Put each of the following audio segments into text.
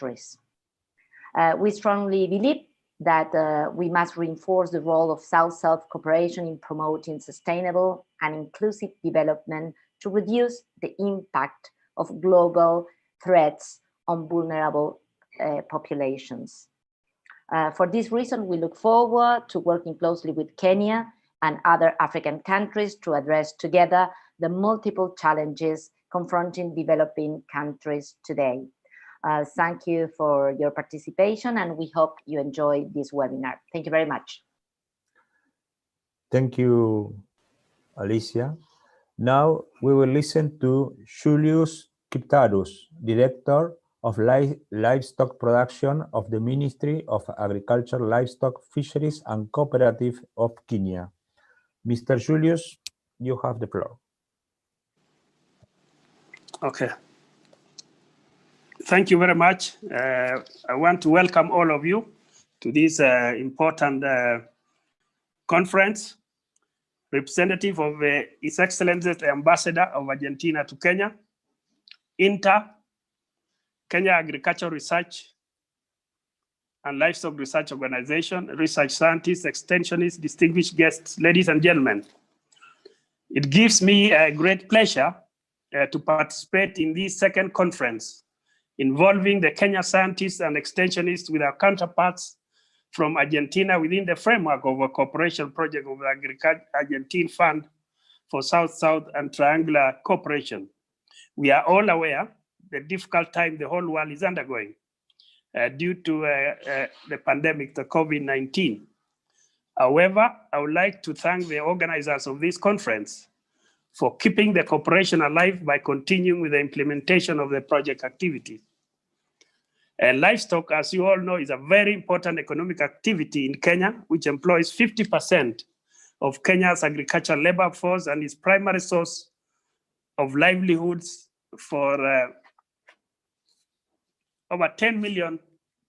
factories. We strongly believe that we must reinforce the role of South-South cooperation in promoting sustainable and inclusive development to reduce the impact of global threats on vulnerable populations. For this reason, we look forward to working closely with Kenya and other African countries to address together the multiple challenges confronting developing countries today. Thank you for your participation, and we hope you enjoy this webinar. Thank you very much. Thank you, Alicia. Now we will listen to Julius Kiptarus, Director of Livestock Production of the Ministry of Agriculture, Livestock, Fisheries and Cooperative of Kenya. Mr. Julius, you have the floor. Okay. Thank you very much. I want to welcome all of you to this important conference. Representative of His Excellency the Ambassador of Argentina to Kenya, INTA, Kenya Agricultural Research and Livestock Research Organization, research scientists, extensionists, distinguished guests, ladies and gentlemen. It gives me a great pleasure to participate in this second conference involving the Kenya scientists and extensionists with our counterparts from Argentina within the framework of a cooperation project of the Argentine Fund for South-South and Triangular Cooperation. We are all aware the difficult time the whole world is undergoing due to the pandemic, the COVID-19. However, I would like to thank the organizers of this conference for keeping the cooperation alive by continuing with the implementation of the project activities. Livestock, as you all know, is a very important economic activity in Kenya, which employs 50% of Kenya's agricultural labor force and is primary source of livelihoods for over 10 million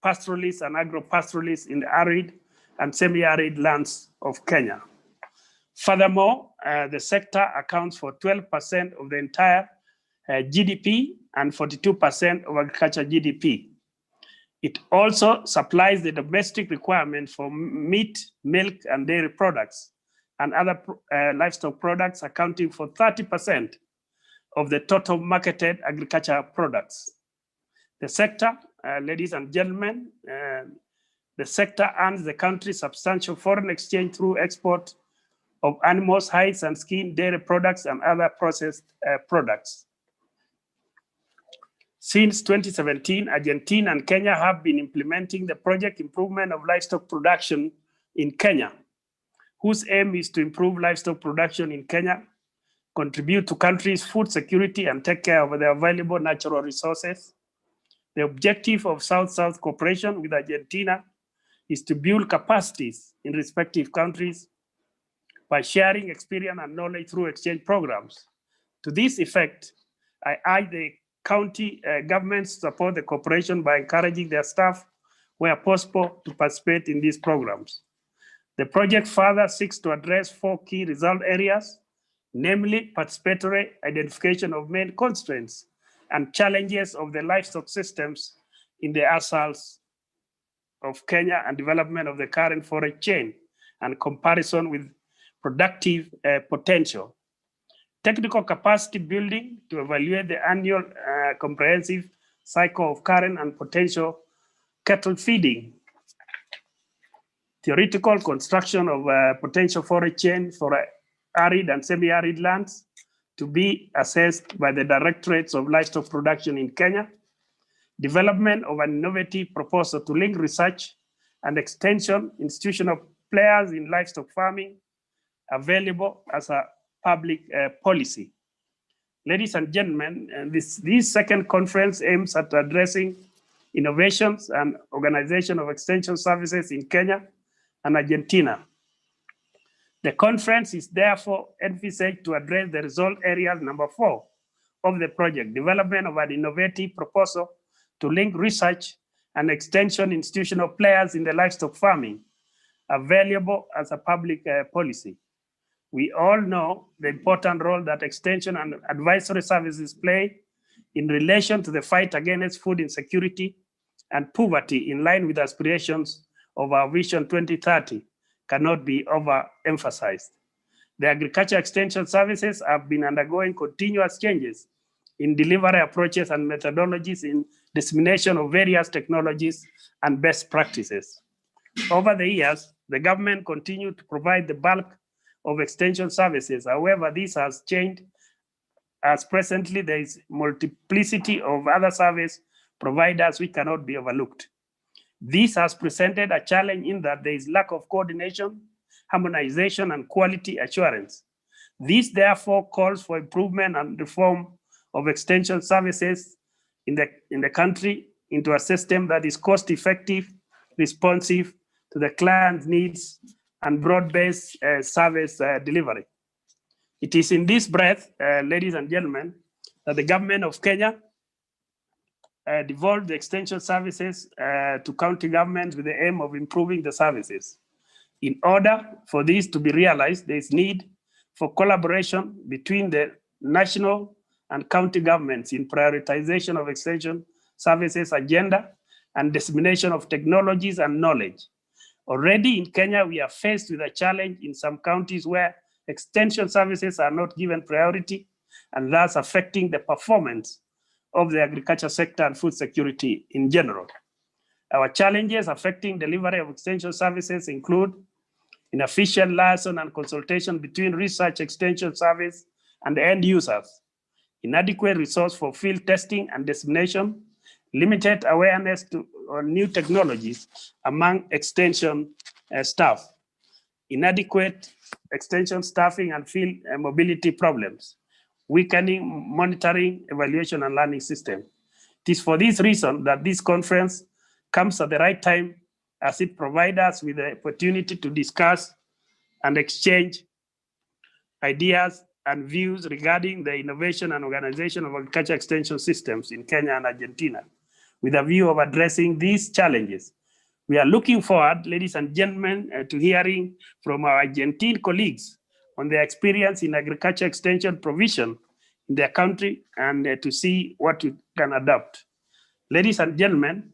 pastoralists and agro-pastoralists in the arid and semi-arid lands of Kenya. Furthermore, the sector accounts for 12% of the entire GDP and 42% of agriculture GDP. It also supplies the domestic requirement for meat, milk, and dairy products, and other livestock products accounting for 30% of the total marketed agricultural products. The sector, ladies and gentlemen, the sector earns the country substantial foreign exchange through export of animals, hides and skin, dairy products, and other processed products. Since 2017, Argentina and Kenya have been implementing the project improvement of livestock production in Kenya, whose aim is to improve livestock production in Kenya, contribute to country's food security, and take care of their valuable natural resources. The objective of South-South cooperation with Argentina is to build capacities in respective countries by sharing experience and knowledge through exchange programs. To this effect, I urge the county governments to support the cooperation by encouraging their staff, where possible, to participate in these programs. The project further seeks to address 4 key result areas, namely participatory identification of main constraints and challenges of the livestock systems in the ASALs of Kenya and development of the current forage chain and comparison with productive potential. Technical capacity building to evaluate the annual comprehensive cycle of current and potential cattle feeding. Theoretical construction of potential forage chain for arid and semi-arid lands to be assessed by the Directorates of Livestock Production in Kenya. Development of an innovative proposal to link research and extension institutional players in livestock farming available as a public policy. Ladies and gentlemen, this second conference aims at addressing innovations and organization of extension services in Kenya and Argentina. The conference is therefore envisaged to address the result areas number 4 of the project, development of an innovative proposal to link research and extension institutional players in the livestock farming available as a public policy. We all know the important role that extension and advisory services play in relation to the fight against food insecurity and poverty in line with aspirations of our Vision 2030 cannot be overemphasized. The agriculture extension services have been undergoing continuous changes in delivery approaches and methodologies in dissemination of various technologies and best practices. Over the years, the government continued to provide the bulk of extension services. However, this has changed as presently there is multiplicity of other service providers which cannot be overlooked. This has presented a challenge in that there is lack of coordination, harmonization, and quality assurance. This therefore calls for improvement and reform of extension services in the country into a system that is cost-effective, responsive to the client's needs, and broad-based service delivery. It is in this breath, ladies and gentlemen, that the government of Kenya devolved the extension services to county governments with the aim of improving the services. In order for this to be realized, there is need for collaboration between the national and county governments in prioritization of extension services agenda and dissemination of technologies and knowledge. Already in Kenya, we are faced with a challenge in some counties where extension services are not given priority and thus affecting the performance of the agriculture sector and food security in general. Our challenges affecting delivery of extension services include inefficient liaison and consultation between research extension service and the end users, inadequate resource for field testing and dissemination, limited awareness on new technologies among extension staff, inadequate extension staffing and field mobility problems, weakening monitoring, evaluation, and learning system. It is for this reason that this conference comes at the right time as it provides us with the opportunity to discuss and exchange ideas and views regarding the innovation and organization of agriculture extension systems in Kenya and Argentina, with a view of addressing these challenges. We are looking forward, ladies and gentlemen, to hearing from our Argentine colleagues on their experience in agriculture extension provision in their country and to see what we can adopt. Ladies and gentlemen,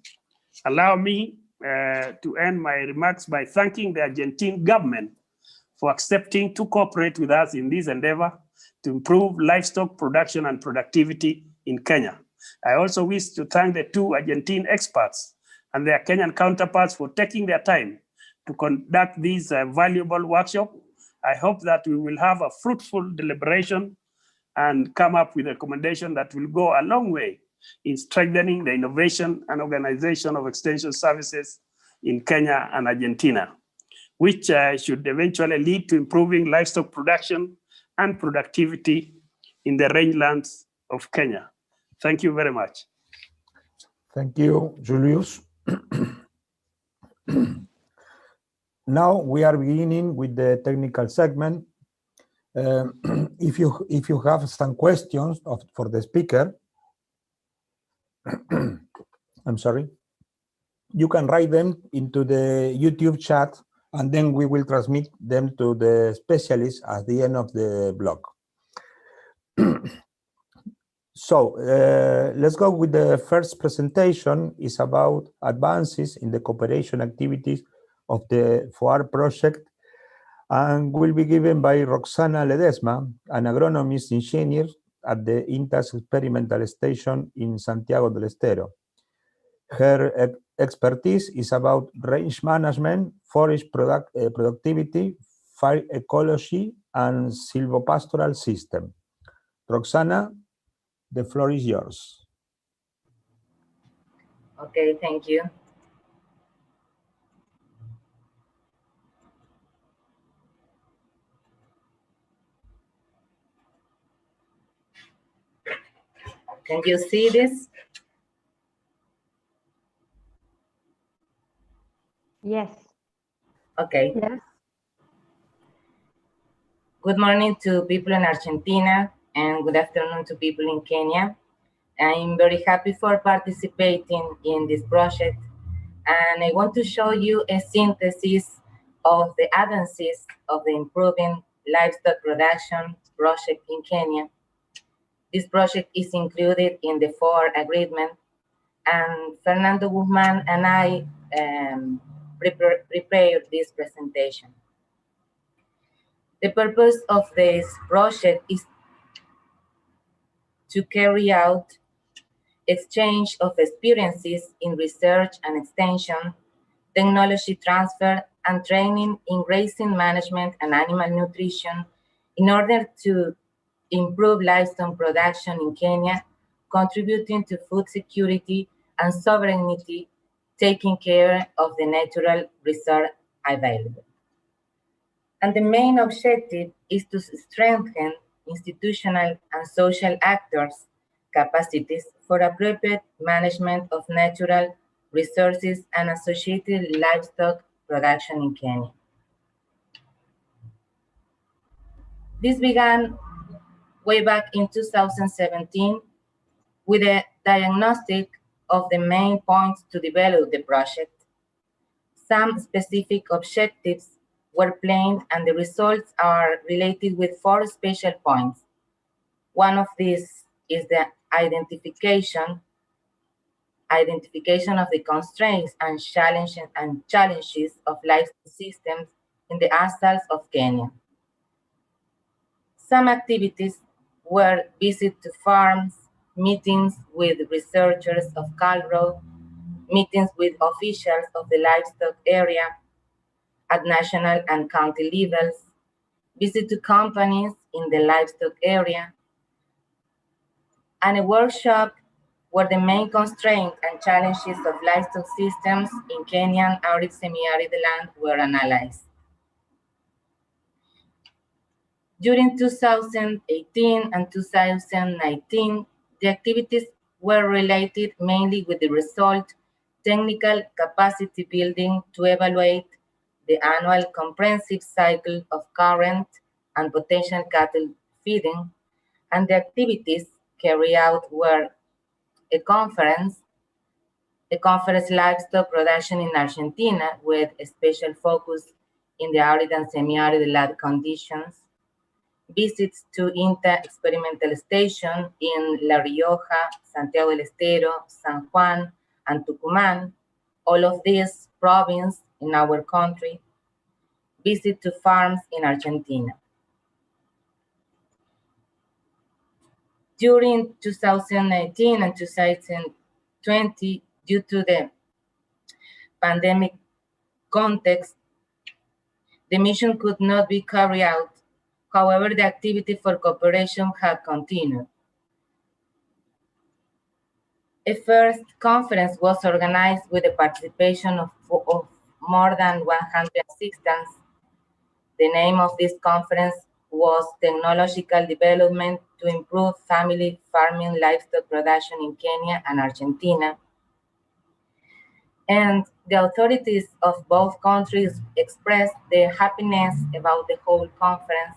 allow me to end my remarks by thanking the Argentine government for accepting to cooperate with us in this endeavor to improve livestock production and productivity in Kenya. I also wish to thank the two Argentine experts and their Kenyan counterparts for taking their time to conduct this valuable workshop. I hope that we will have a fruitful deliberation and come up with a recommendation that will go a long way in strengthening the innovation and organization of extension services in Kenya and Argentina, which should eventually lead to improving livestock production and productivity in the rangelands of Kenya. Thank you very much. Thank you, Julius. Now we are beginning with the technical segment. If you have some questions for the speaker, I'm sorry, you can write them into the YouTube chat, and then we will transmit them to the specialists at the end of the block. So let's go with the first presentation. Is about advances in the cooperation activities of the FOAR project, and will be given by Roxana Ledesma, an agronomist engineer at the INTA's experimental station in Santiago del Estero. Her expertise is about range management, forest productivity, fire ecology, and silvopastoral system. Roxana, the floor is yours. Okay, thank you. Can you see this? Yes. Okay. Yes. Good morning to people in Argentina and good afternoon to people in Kenya. I'm very happy for participating in this project, and I want to show you a synthesis of the advances of the improving livestock production project in Kenya. This project is included in the FOAR agreement, and Fernando Guzman and I prepared this presentation. The purpose of this project is to carry out exchange of experiences in research and extension, technology transfer, and training in grazing management and animal nutrition in order to improve livestock production in Kenya, contributing to food security and sovereignty, taking care of the natural resource available. And the main objective is to strengthen institutional and social actors' capacities for appropriate management of natural resources and associated livestock production in Kenya. This began way back in 2017 with a diagnostic of the main points to develop the project. Some specific objectives were planned and the results are related with 4 special points. One of these is the identification of the constraints and challenges of livestock systems in the ASALs of Kenya. Some activities were visits to farms, meetings with researchers of Agro, meetings with officials of the livestock area at national and county levels, visit to companies in the livestock area, and a workshop where the main constraints and challenges of livestock systems in Kenyan arid semi-arid land were analyzed. During 2018 and 2019, the activities were related mainly with the result, technical capacity building to evaluate the annual comprehensive cycle of current and potential cattle feeding, and the activities carried out were a conference livestock production in Argentina with a special focus in the arid and semi-arid land conditions, visits to INTA experimental station in La Rioja, Santiago del Estero, San Juan, and Tucumán, all of these provinces in our country, visit to farms in Argentina. During 2019 and 2020, due to the pandemic context, the mission could not be carried out. However, the activity for cooperation had continued. A first conference was organized with the participation of more than 100 assistants. The name of this conference was Technological Development to Improve Family Farming Livestock Production in Kenya and Argentina. And the authorities of both countries expressed their happiness about the whole conference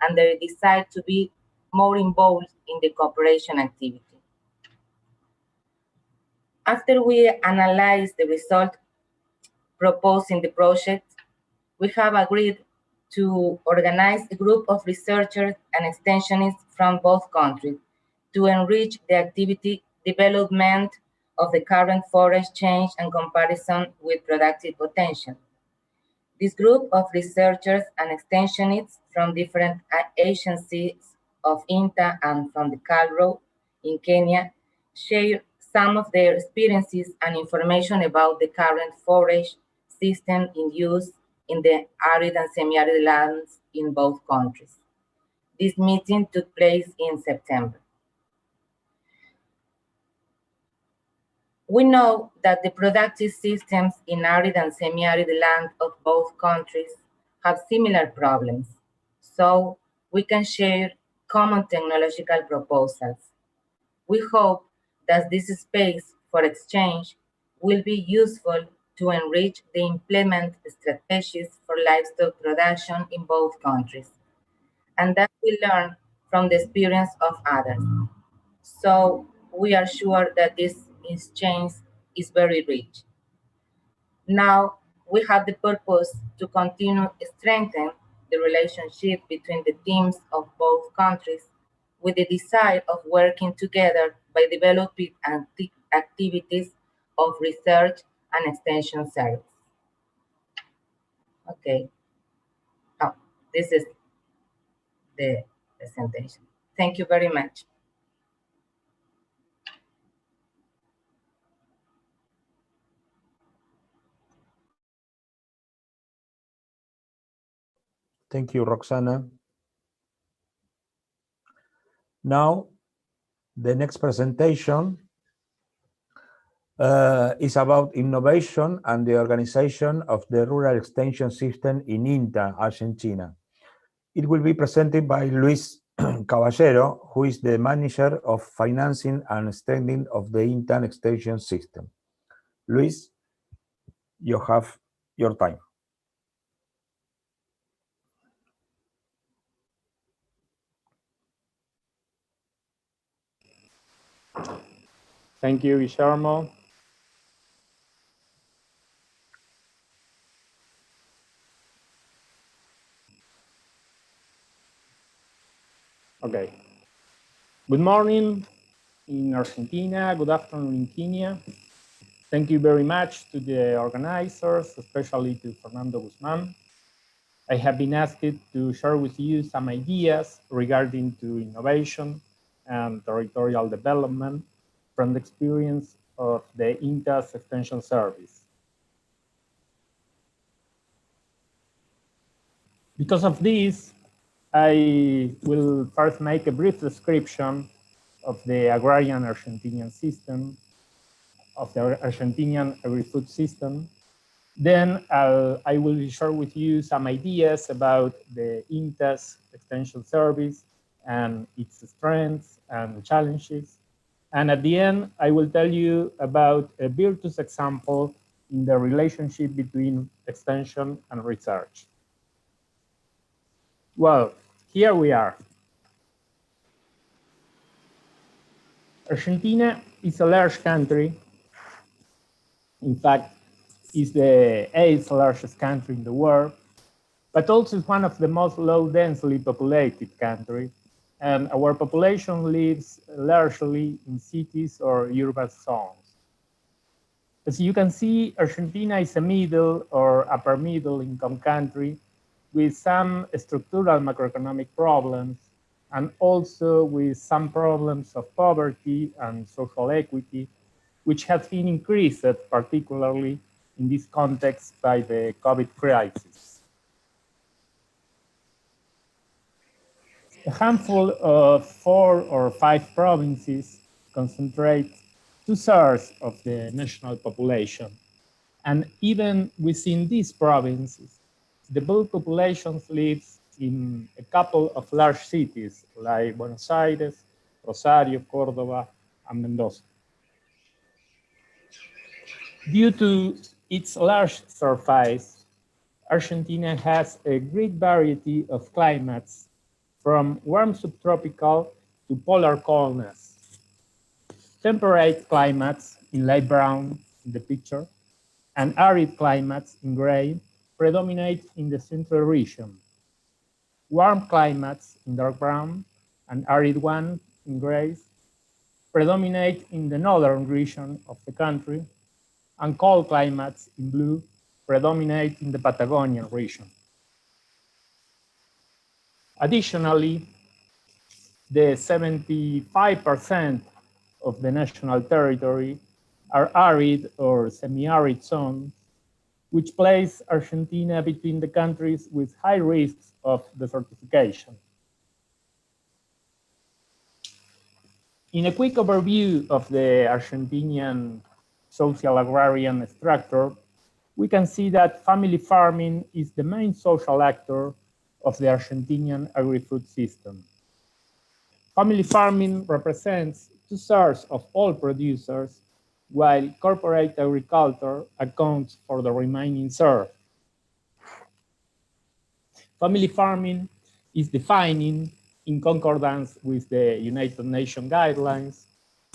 and their desire to be more involved in the cooperation activity. After we analyzed the result proposed in the project, we have agreed to organize a group of researchers and extensionists from both countries to enrich the activity development of the current forest change and comparison with productive potential. This group of researchers and extensionists from different agencies of INTA and from the Agro in Kenya share some of their experiences and information about the current forest system in use in the arid and semi-arid lands in both countries. This meeting took place in September. We know that the productive systems in arid and semi-arid land of both countries have similar problems, so we can share common technological proposals. We hope that this space for exchange will be useful to enrich the implement strategies for livestock production in both countries, and that we learn from the experience of others. So we are sure that this exchange is very rich. Now we have the purpose to continue strengthening the relationship between the teams of both countries with the desire of working together by developing activities of research and extension service. Okay. Oh, this is the presentation. Thank you very much. Thank you, Roxana. Now, the next presentation is about innovation and the organization of the rural extension system in INTA, Argentina. It will be presented by Luis Caballero, who is the manager of financing and extending of the INTA extension system. Luis, you have your time. Thank you, Guillermo. Okay. Good morning in Argentina. Good afternoon in Kenya. Thank you very much to the organizers, especially to Fernando Guzman. I have been asked to share with you some ideas regarding to innovation and territorial development from the experience of the INTA's extension service. Because of this, I will first make a brief description of the agrarian Argentinian system, of the Argentinian agri-food system. Then I will share with you some ideas about the INTA's extension service and its strengths and challenges. And at the end, I will tell you about a virtuous example in the relationship between extension and research. Well, here we are. Argentina is a large country. In fact, it's the 8th largest country in the world, but also is one of the most low densely populated countries. And our population lives largely in cities or urban zones. As you can see, Argentina is a middle or upper middle income country with some structural macroeconomic problems and also with some problems of poverty and social equity, which has been increased particularly in this context by the COVID crisis. A handful of 4 or 5 provinces concentrate 2/3 of the national population. And even within these provinces, the bulk population lives in a couple of large cities like Buenos Aires, Rosario, Córdoba, and Mendoza. Due to its large surface, Argentina has a great variety of climates, from warm subtropical to polar coldness. Temperate climates in light brown in the picture, and arid climates in gray predominate in the central region. Warm climates in dark brown and arid ones in gray predominate in the northern region of the country, and cold climates in blue predominate in the Patagonian region. Additionally, the 75% of the national territory are arid or semi-arid zones, which place Argentina between the countries with high risks of desertification. In a quick overview of the Argentinian social agrarian structure, we can see that family farming is the main social actor of the Argentinian agri-food system. Family farming represents 2/3 of all producers, while corporate agriculture accounts for the remaining third. Family farming is defining, in concordance with the United Nations guidelines,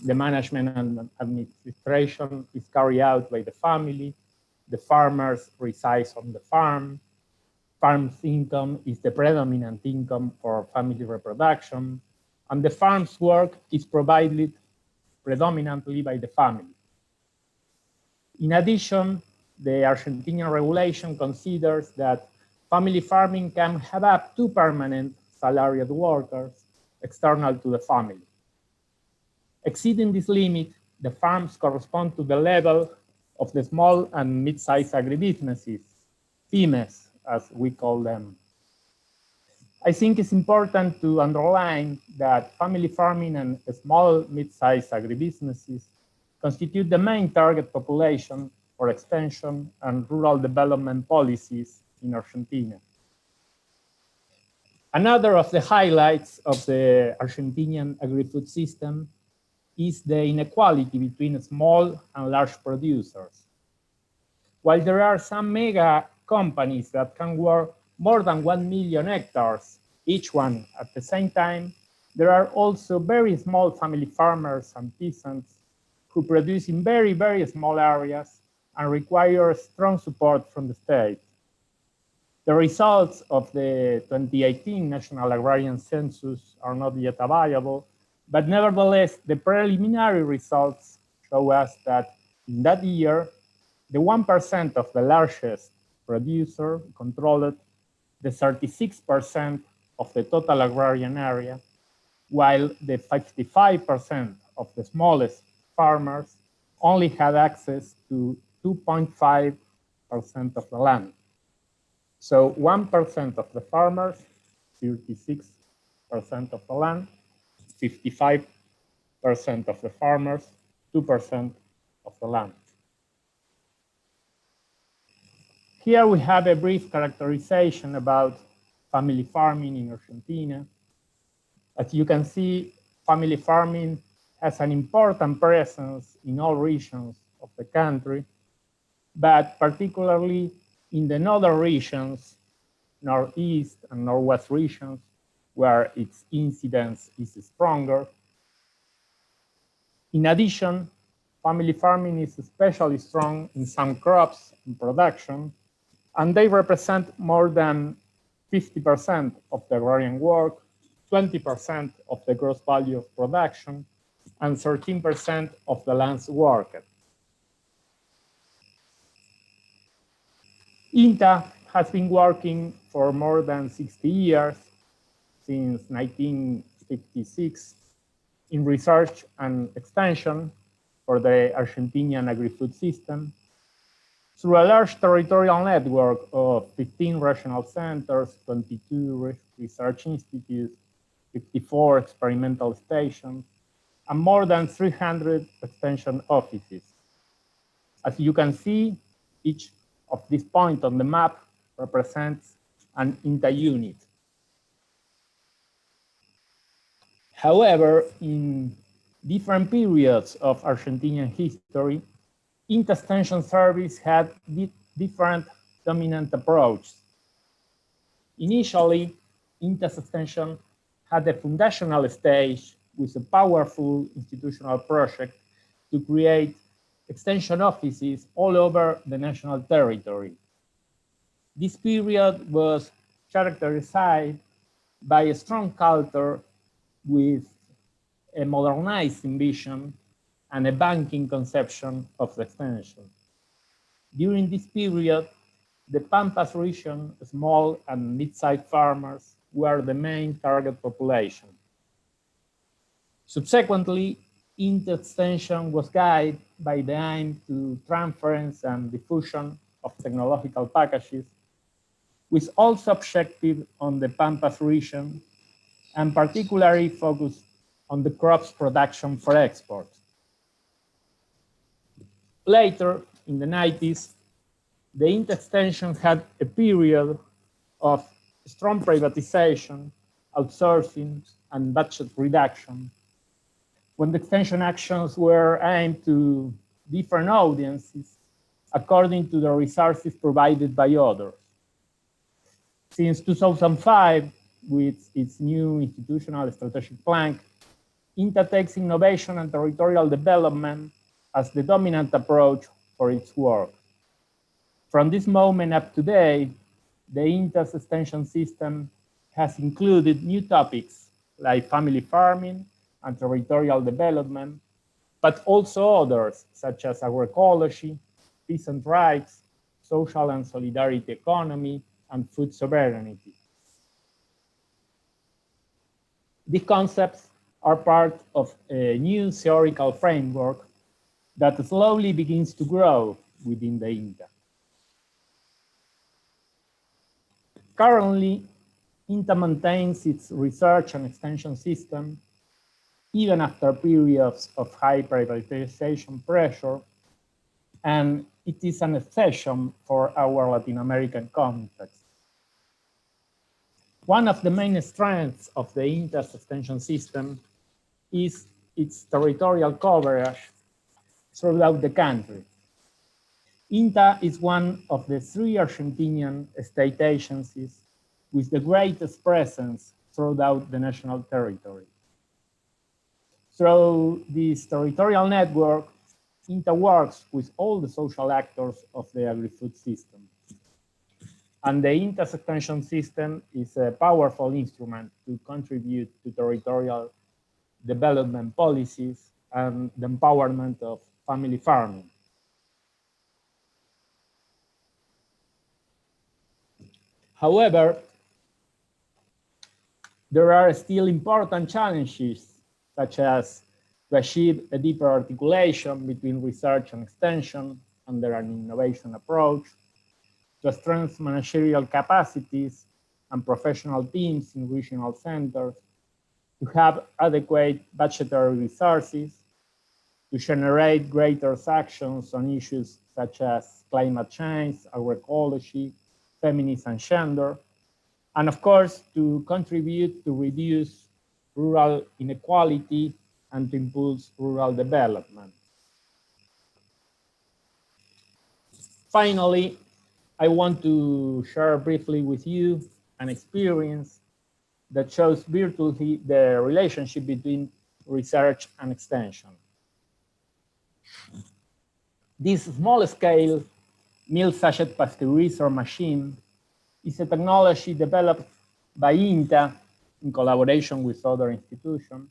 the management and administration is carried out by the family, the farmers reside on the farm, farm's income is the predominant income for family reproduction, and the farm's work is provided predominantly by the family. In addition, the Argentinian regulation considers that family farming can have up to permanent salaried workers external to the family. Exceeding this limit, the farms correspond to the level of the small and mid-sized agribusinesses, pymes, as we call them. I think it's important to underline that family farming and small mid-sized agribusinesses constitute the main target population for extension and rural development policies in Argentina. Another of the highlights of the Argentinian agri-food system is the inequality between small and large producers. While there are some mega companies that can work more than 1 million hectares, each one at the same time, there are also very small family farmers and peasants who produce in very, very small areas and require strong support from the state. The results of the 2018 National Agrarian Census are not yet available, but nevertheless, the preliminary results show us that in that year, the 1% of the largest producer controlled the 36% of the total agrarian area, while the 55% of the smallest farmers only had access to 2.5% of the land. So 1% of the farmers, 36% of the land, 55% of the farmers, 2% of the land. Here we have a brief characterization about family farming in Argentina. As you can see, family farming has an important presence in all regions of the country, but particularly in the northern regions, northeast and northwest regions, where its incidence is stronger. In addition, family farming is especially strong in some crops and production, and they represent more than 50% of the agrarian work, 20% of the gross value of production, and 13% of the lands worked. INTA has been working for more than 60 years, since 1956, in research and extension for the Argentinian agri-food system, through a large territorial network of 15 regional centers, 22 research institutes, 54 experimental stations, and more than 300 extension offices. As you can see, each of these points on the map represents an INTA unit. However, in different periods of Argentinian history, INTA extension service had different dominant approaches. Initially, INTA's extension had a foundational stage with a powerful institutional project to create extension offices all over the national territory. This period was characterized by a strong culture with a modernizing vision and a banking conception of the extension. During this period, the Pampas region, small and mid-sized farmers were the main target population. Subsequently, INTA extension was guided by the aim to transference and diffusion of technological packages, with also objective on the Pampas region, and particularly focused on the crops production for export. Later, in the 90s, the INTA extension had a period of strong privatization, outsourcing, and budget reduction, when the extension actions were aimed to different audiences according to the resources provided by others. Since 2005, with its new institutional strategic plan, INTA takes innovation and territorial development as the dominant approach for its work. From this moment up to today, the INTA's extension system has included new topics like family farming and territorial development, but also others, such as agroecology, peasant rights, social and solidarity economy, and food sovereignty. These concepts are part of a new theoretical framework that slowly begins to grow within the INTA. Currently, INTA maintains its research and extension system even after periods of high privatization pressure, and it is an exception for our Latin American context. One of the main strengths of the INTA's extension system is its territorial coverage throughout the country. INTA is one of the 3 Argentinian state agencies with the greatest presence throughout the national territory. Through this territorial network, INTA works with all the social actors of the agri-food system. And the INTA's extension system is a powerful instrument to contribute to territorial development policies and the empowerment of family farming. However, there are still important challenges, such as to achieve a deeper articulation between research and extension under an innovation approach, to strengthen managerial capacities and professional teams in regional centers, to have adequate budgetary resources, to generate greater actions on issues such as climate change, agroecology, feminism and gender, and of course, to contribute to reduce rural inequality and to impulse rural development. Finally, I want to share briefly with you an experience that shows virtually the relationship between research and extension. This small-scale milk sachet pasteurizer machine is a technology developed by INTA in collaboration with other institutions.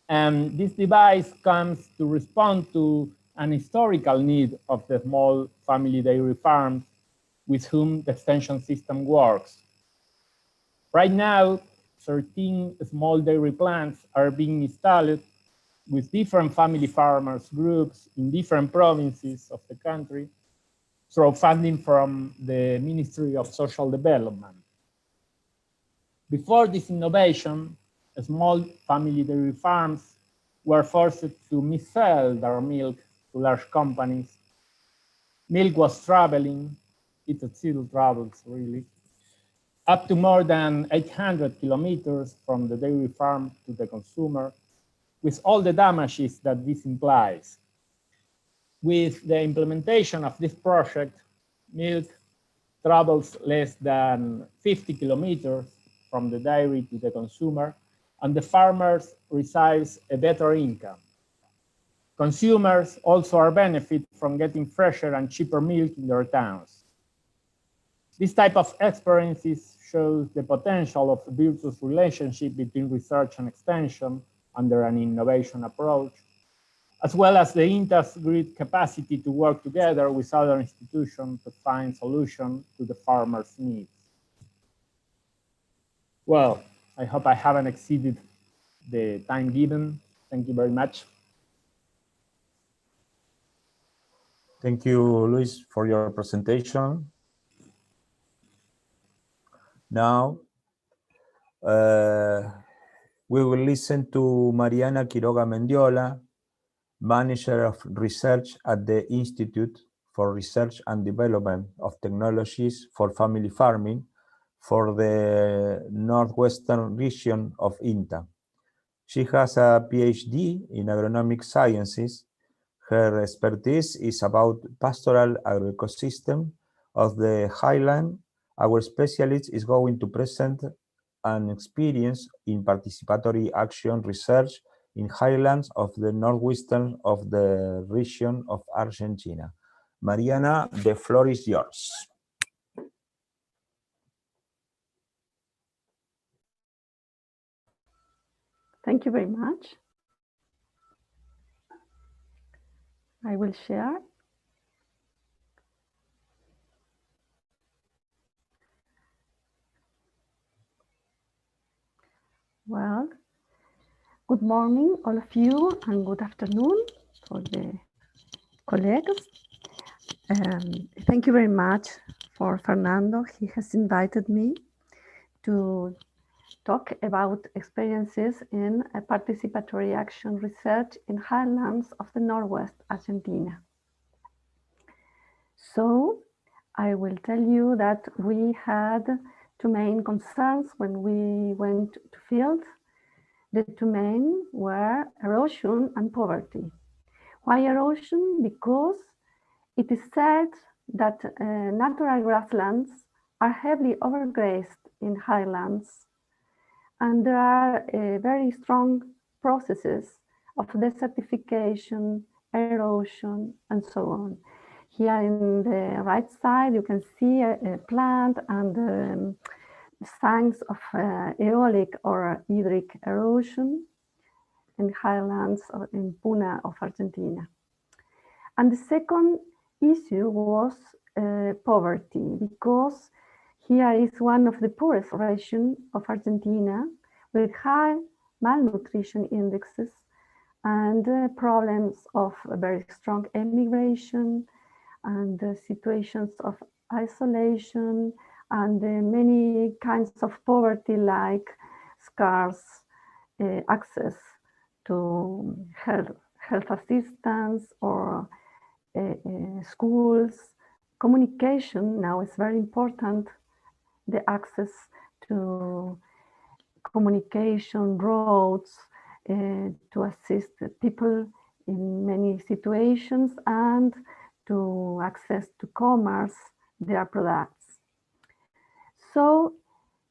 And this device comes to respond to an historical need of the small family dairy farms with whom the extension system works. Right now, 13 small dairy plants are being installed with different family farmers groups in different provinces of the country through funding from the Ministry of Social Development. Before this innovation, small family dairy farms were forced to mis-sell their milk to large companies. Milk was traveling, it still travels really, up to more than 800 kilometers from the dairy farm to the consumer, with all the damages that this implies. With the implementation of this project, milk travels less than 50 kilometers from the dairy to the consumer, and the farmers receive a better income. Consumers also are benefit from getting fresher and cheaper milk in their towns. This type of experiences shows the potential of a virtuous relationship between research and extension under an innovation approach, as well as the INTA's great capacity to work together with other institutions to find solutions to the farmers' needs. Well, I hope I haven't exceeded the time given. Thank you very much. Thank you, Luis, for your presentation. Now, we will listen to Mariana Quiroga Mendiola, Manager of Research at the Institute for Research and Development of Technologies for Family Farming for the Northwestern region of INTA. She has a PhD in agronomic sciences. Her expertise is about pastoral agroecosystem of the highland. Our specialist is going to present an experience in participatory action research in highlands of the northwestern of the region of Argentina. Mariana, the floor is yours. Thank you very much. I will share. Well, good morning, all of you, and good afternoon for the colleagues. Thank you very much for Fernando. He has invited me to talk about experiences in a participatory action research in highlands of the Northwest Argentina. So I will tell you that we had two main concerns when we went to field. The two main were erosion and poverty. Why erosion? Because it is said that natural grasslands are heavily overgrazed in highlands, and there are very strong processes of desertification, erosion, and so on. Here in the right side, you can see a plant and signs of aeolic or hydric erosion in highlands in Puna of Argentina. And the second issue was poverty, because here is one of the poorest regions of Argentina with high malnutrition indexes and problems of very strong emigration and situations of isolation and many kinds of poverty like scarce access to health assistance or schools. Communication now is very important, the access to communication, roads, to assist people in many situations and to access to commerce, their products. So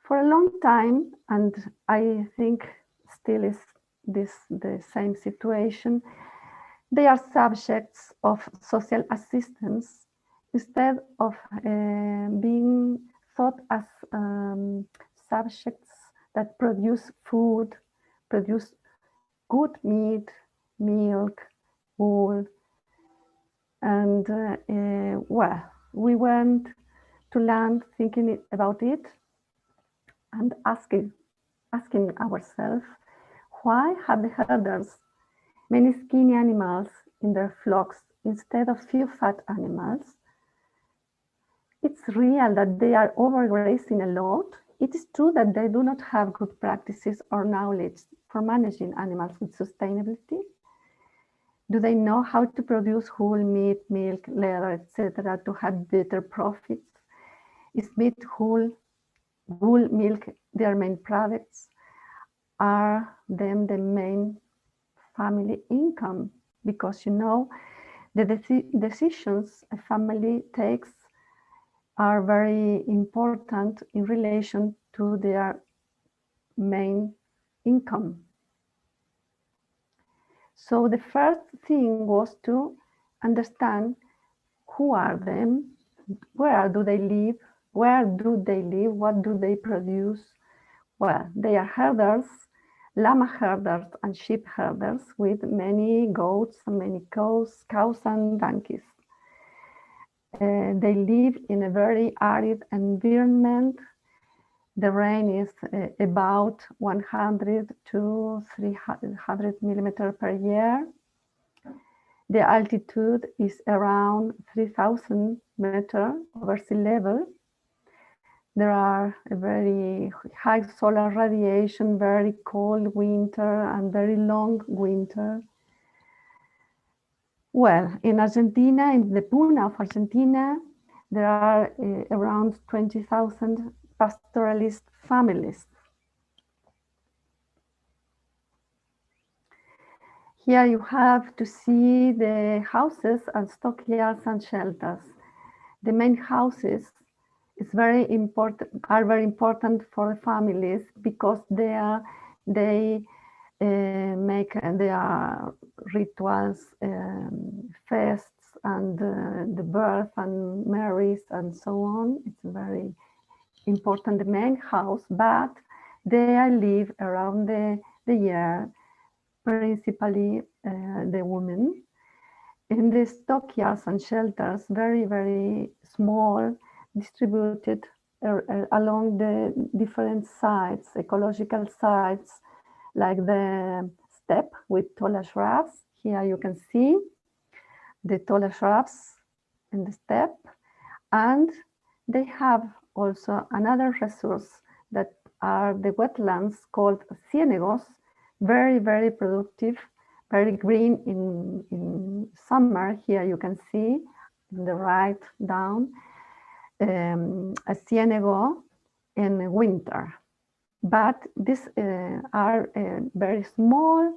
for a long time, and I think still is this the same situation, they are subjects of social assistance instead of being thought as subjects that produce food, produce good meat, milk, wool. And well, we went to land thinking about it and asking ourselves, why have the herders many skinny animals in their flocks instead of few fat animals? It's real that they are overgrazing a lot. It is true that they do not have good practices or knowledge for managing animals with sustainability. Do they know how to produce whole meat, milk, leather, etc., to have better profits? Is meat, wool, milk their main products? Are them the main family income? Because you know, the decisions a family takes are very important in relation to their main income. So the first thing was to understand who are them, where do they live, what do they produce? Well, they are herders, llama herders and sheep herders with many goats and many cows and donkeys. They live in a very arid environment. The rain is about 100 to 300 millimeters per year. The altitude is around 3,000 meters over sea level. There are a very high solar radiation, very cold winter and very long winter. Well, in Argentina, in the Puna of Argentina, there are around 20,000 pastoralist families. Here you have to see the houses and stockyards and shelters. The main houses are very important for the families because they make their rituals, feasts, and the birth and marriages and so on. It's very important, the main house, but they live around the year, principally the women. in the stockyards and shelters, very, very small, distributed along the different sites, ecological sites, like the steppe with tola shrubs. Here you can see the tola shrubs in the steppe, and they have also another resource that are the wetlands called cienegos, very, very productive, very green in summer. Here you can see in the right down a cienego in winter. But these are very small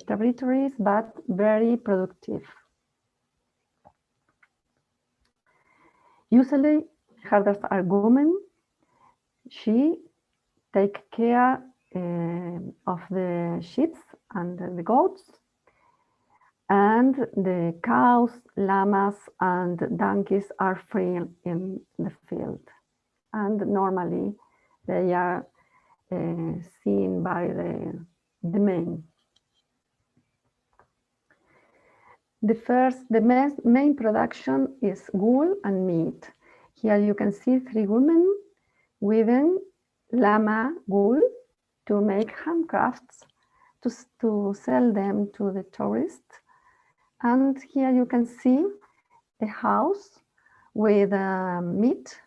territories, but very productive. Usually herders are women. She take care of the sheep and the goats, and the cows, llamas, and donkeys are free in the field. And normally they are seen by the men. The main production is wool and meat. Here you can see 3 women weaving llama wool to make handcrafts to sell them to the tourists. And here you can see a house with meat.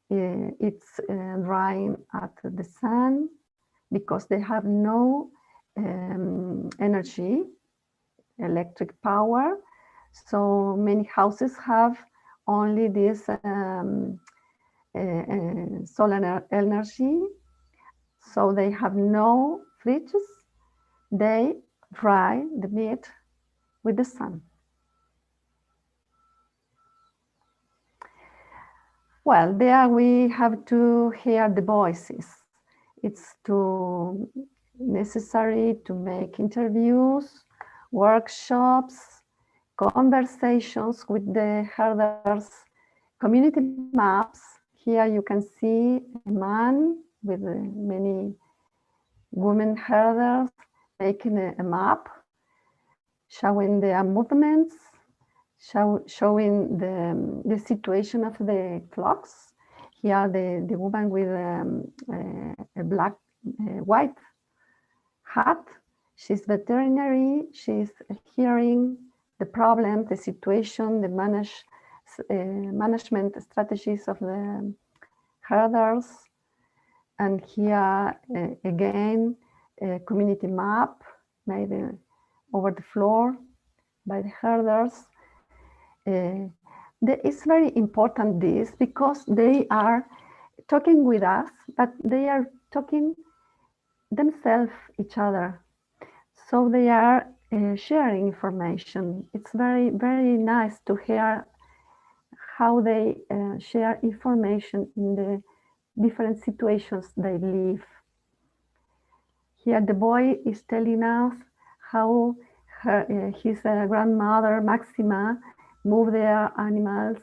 It's drying at the sun because they have no energy, electric power. So many houses have only this solar energy. So they have no fridges. They dry the meat with the sun. Well, there we have to hear the voices. It's too necessary to make interviews, workshops, conversations with the herders, community maps. Here you can see a man with many women herders making a map, showing their movements, showing the situation of the flocks. Here the woman with a white hat, she's veterinary, she's hearing the problem, the situation, the management strategies of the herders. And here again, a community map made over the floor by the herders. It's very important this because they are talking with us, but they are talking themselves, each other. So they are sharing information. It's very, very nice to hear how they share information in the different situations they live. Here the boy is telling us how his grandmother, Maxima, moved her animals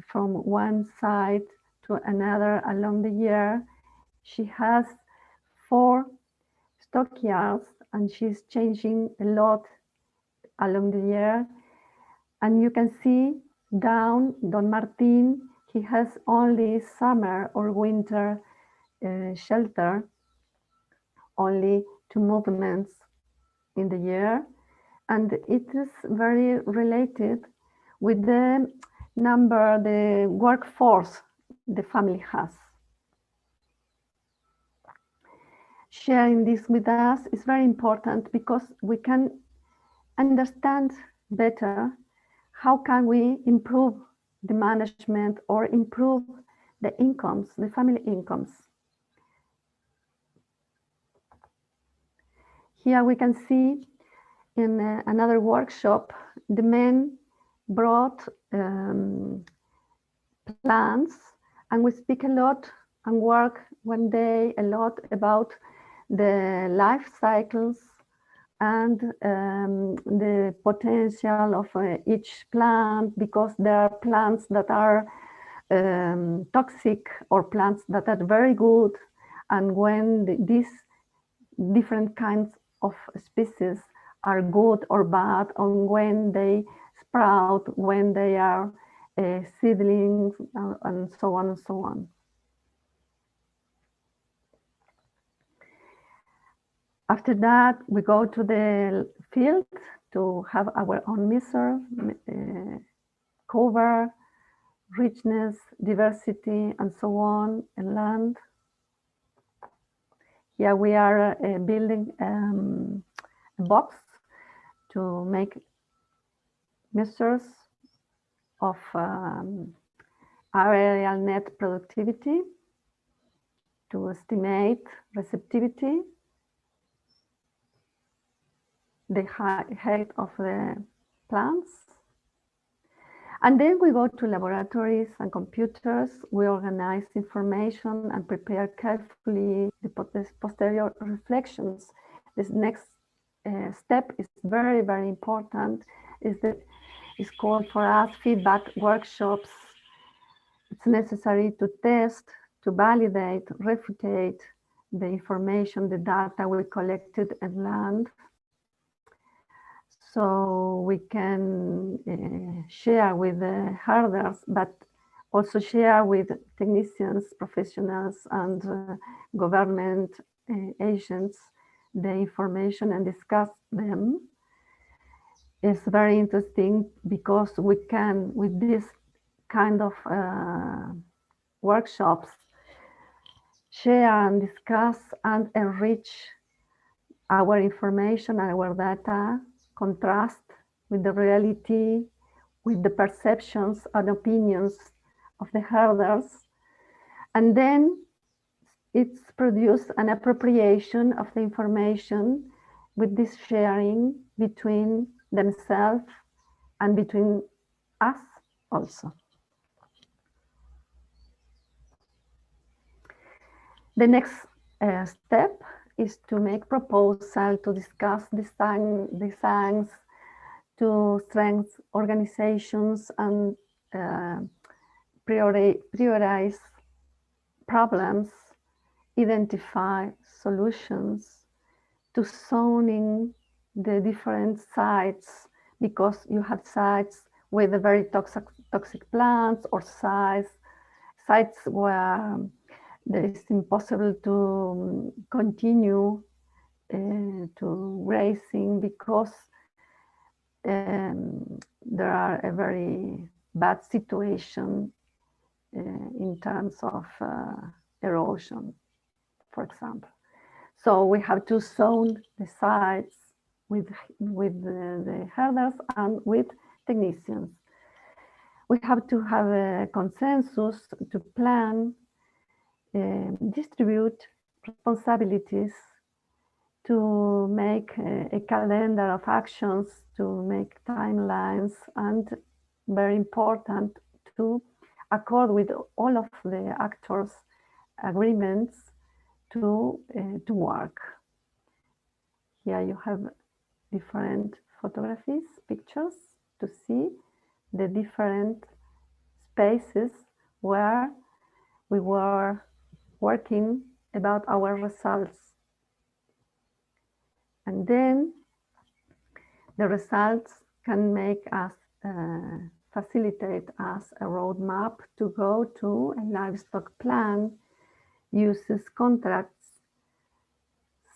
from one side to another along the year. She has 4 stockyards and she's changing a lot along the year. And you can see down Don Martin, he has only summer or winter shelter, only 2 movements in the year. And it is very related with the number, the workforce the family has. Sharing this with us is very important because we can understand better how can we improve the management or improve the incomes, the family incomes. Here we can see in another workshop, the men brought plants, and we speak a lot and work one day a lot about the life cycles and the potential of each plant, because there are plants that are toxic or plants that are very good. And when these different kinds of species are good or bad, on when they sprout, when they are seedlings, and so on and so on. After that, we go to the field to have our own measure, cover, richness, diversity, and so on, and land. Here we are building a box to make measures of aerial net productivity, to estimate receptivity, the height of the plants. And then we go to laboratories and computers. We organize information and prepare carefully the posterior reflections. This next step is very, very important. It's called for us feedback workshops. It's necessary to test, to validate, refutate the information, the data we collected and learned, so we can share with the herders, but also share with technicians, professionals, and government agents the information and discuss them. It's very interesting because we can, with this kind of workshops, share and discuss and enrich our information, our data, contrast with the reality, with the perceptions and opinions of the herders. And then it's produced an appropriation of the information with this sharing between themselves and between us also. The next step is to make proposal, to discuss designs, to strengthen organizations and prioritize problems, identify solutions, to zoning the different sites, because you have sites with a very toxic plants, or sites where it's impossible to continue to grazing because there are a very bad situation in terms of erosion, for example. So we have to zone the sites with the herders and with technicians. We have to have a consensus to plan, distribute responsibilities, to make a calendar of actions, to make timelines, and very important, to accord with all of the actors' agreements to work. Here you have different photographies, pictures, to see the different spaces where we were working about our results. And then the results can make us, facilitate us a roadmap to go to a livestock plan, uses contracts,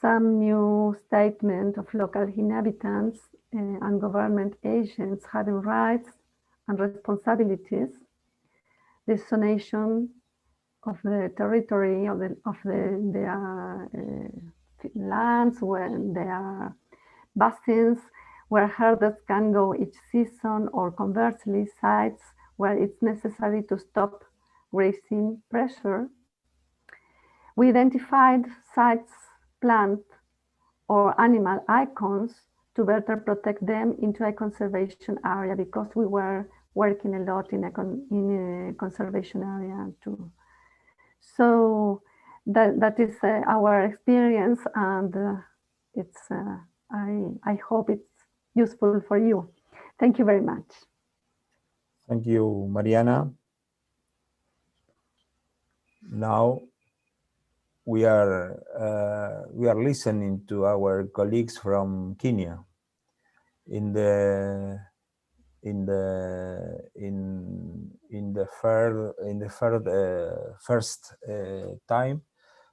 some new statement of local inhabitants and government agents having rights and responsibilities, the zonation of the territory of their lands, when there are basins where herders can go each season, or conversely sites where it's necessary to stop grazing pressure. We identified sites, plant or animal icons to better protect them into a conservation area, because we were working a lot in a conservation area too. So that is our experience, and it's I hope it's useful for you. Thank you very much. Thank you, Mariana. Now we are listening to our colleagues from Kenya. in the first time,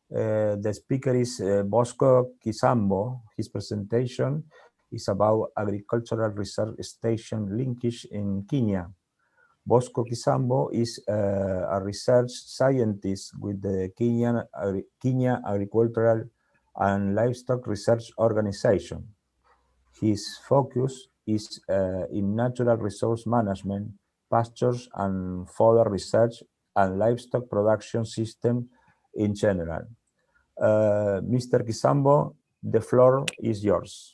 the speaker is Bosco Kisambo. His presentation is about agricultural research station linkage in Kenya. Bosco Kisambo is a research scientist with the Kenya Agricultural and Livestock Research Organization. His focus is in natural resource management, pastures and fodder research, and livestock production system in general. Mr. Kisambo, the floor is yours.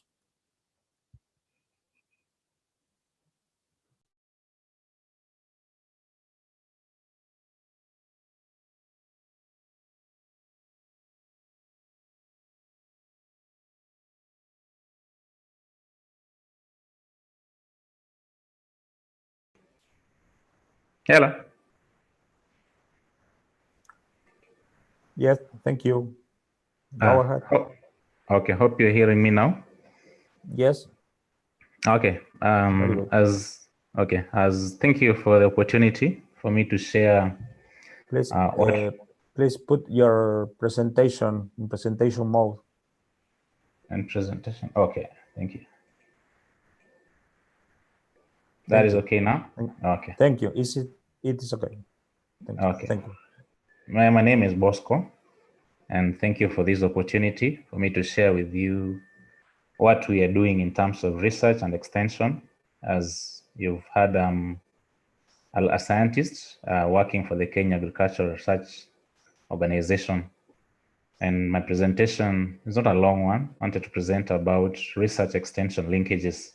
Hello. Yes, thank you. Go ahead. Okay, hope you're hearing me now. Yes. Okay. Thank you for the opportunity for me to share. Please, please put your presentation in presentation mode. And presentation. Okay, thank you. That is okay now? Okay. Thank you. It is okay. Thank you. Okay. Thank you. My name is Bosco, and thank you for this opportunity for me to share with you what we are doing in terms of research and extension. As you've had a scientist working for the Kenya Agricultural Research Organization. And my presentation is not a long one. I wanted to present about research extension linkages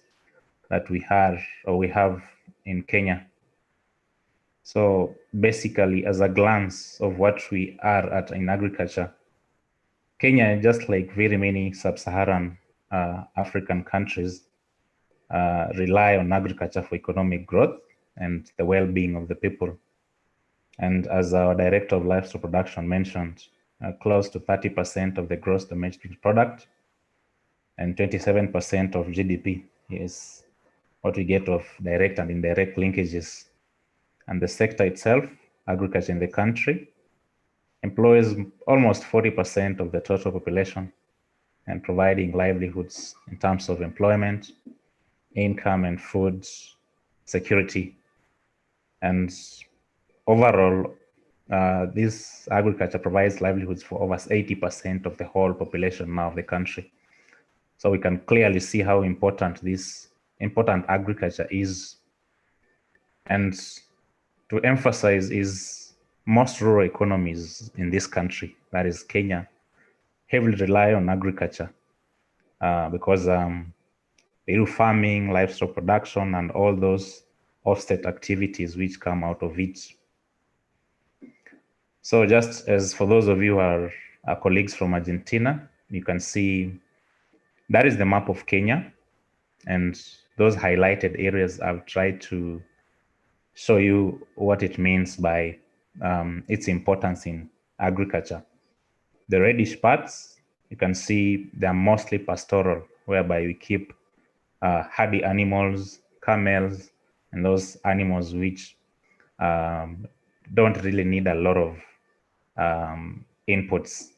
that we have in Kenya. So basically, as a glance of what we are at in agriculture, Kenya, just like very many sub-Saharan African countries, rely on agriculture for economic growth and the well-being of the people. And as our director of livestock production mentioned, close to 30% of the gross domestic product and 27% of GDP is what we get of direct and indirect linkages. And the sector itself, agriculture in the country, employs almost 40% of the total population and providing livelihoods in terms of employment, income, and food security. And overall, this agriculture provides livelihoods for over 80% of the whole population now of the country. So we can clearly see how important agriculture is. And to emphasize is most rural economies in this country, that is Kenya, heavily rely on agriculture because they do farming, livestock production, and all those offset activities which come out of it. So just as for those of you who are our colleagues from Argentina, you can see that is the map of Kenya. And those highlighted areas, I've tried to show you what it means by its importance in agriculture. The reddish parts, you can see they're mostly pastoral, whereby we keep hardy animals, camels, and those animals which don't really need a lot of inputs.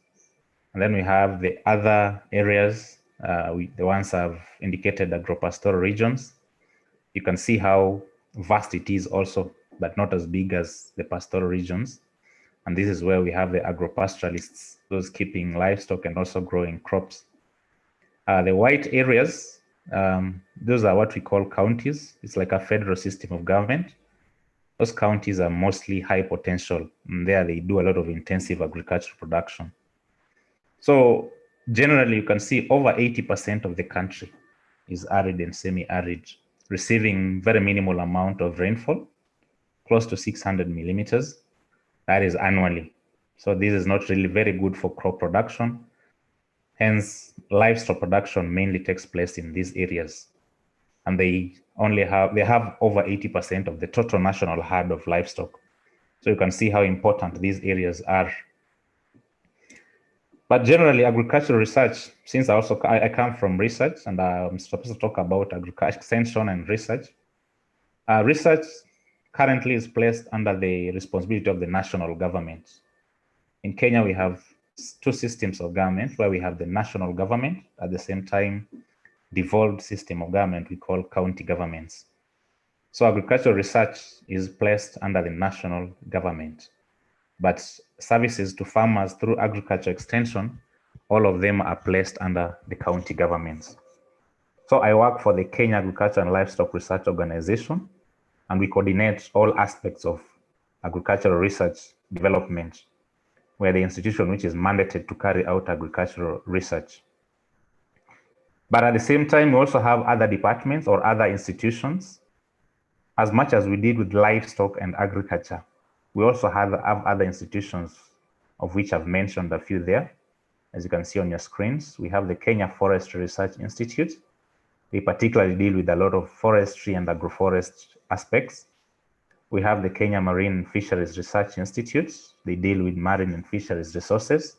And then we have the other areas, the ones I've indicated, agropastoral regions. You can see how vast it is also, but not as big as the pastoral regions. And this is where we have the agropastoralists, those keeping livestock and also growing crops. The white areas, those are what we call counties. It's like a federal system of government. Those counties are mostly high potential, and there they do a lot of intensive agricultural production. So generally, you can see over 80% of the country is arid and semi-arid, receiving very minimal amount of rainfall, close to 600 millimeters. That is annually. So this is not really very good for crop production. Hence, livestock production mainly takes place in these areas. And they have over 80% of the total national herd of livestock. So you can see how important these areas are. But generally, agricultural research, since I come from research and I'm supposed to talk about agriculture extension and research, research currently is placed under the responsibility of the national government. In Kenya, we have two systems of government where we have the national government, at the same time, devolved system of government we call county governments. So agricultural research is placed under the national government, but services to farmers through agriculture extension, all of them are placed under the county governments. So I work for the Kenya Agriculture and Livestock Research Organization, and we coordinate all aspects of agricultural research development. We're the institution which is mandated to carry out agricultural research. But at the same time, we also have other departments or other institutions. As much as we did with livestock and agriculture, we also have other institutions, of which I've mentioned a few there. As you can see on your screens, we have the Kenya Forestry Research Institute. They particularly deal with a lot of forestry and agroforest aspects. We have the Kenya Marine Fisheries Research Institute. They deal with marine and fisheries resources.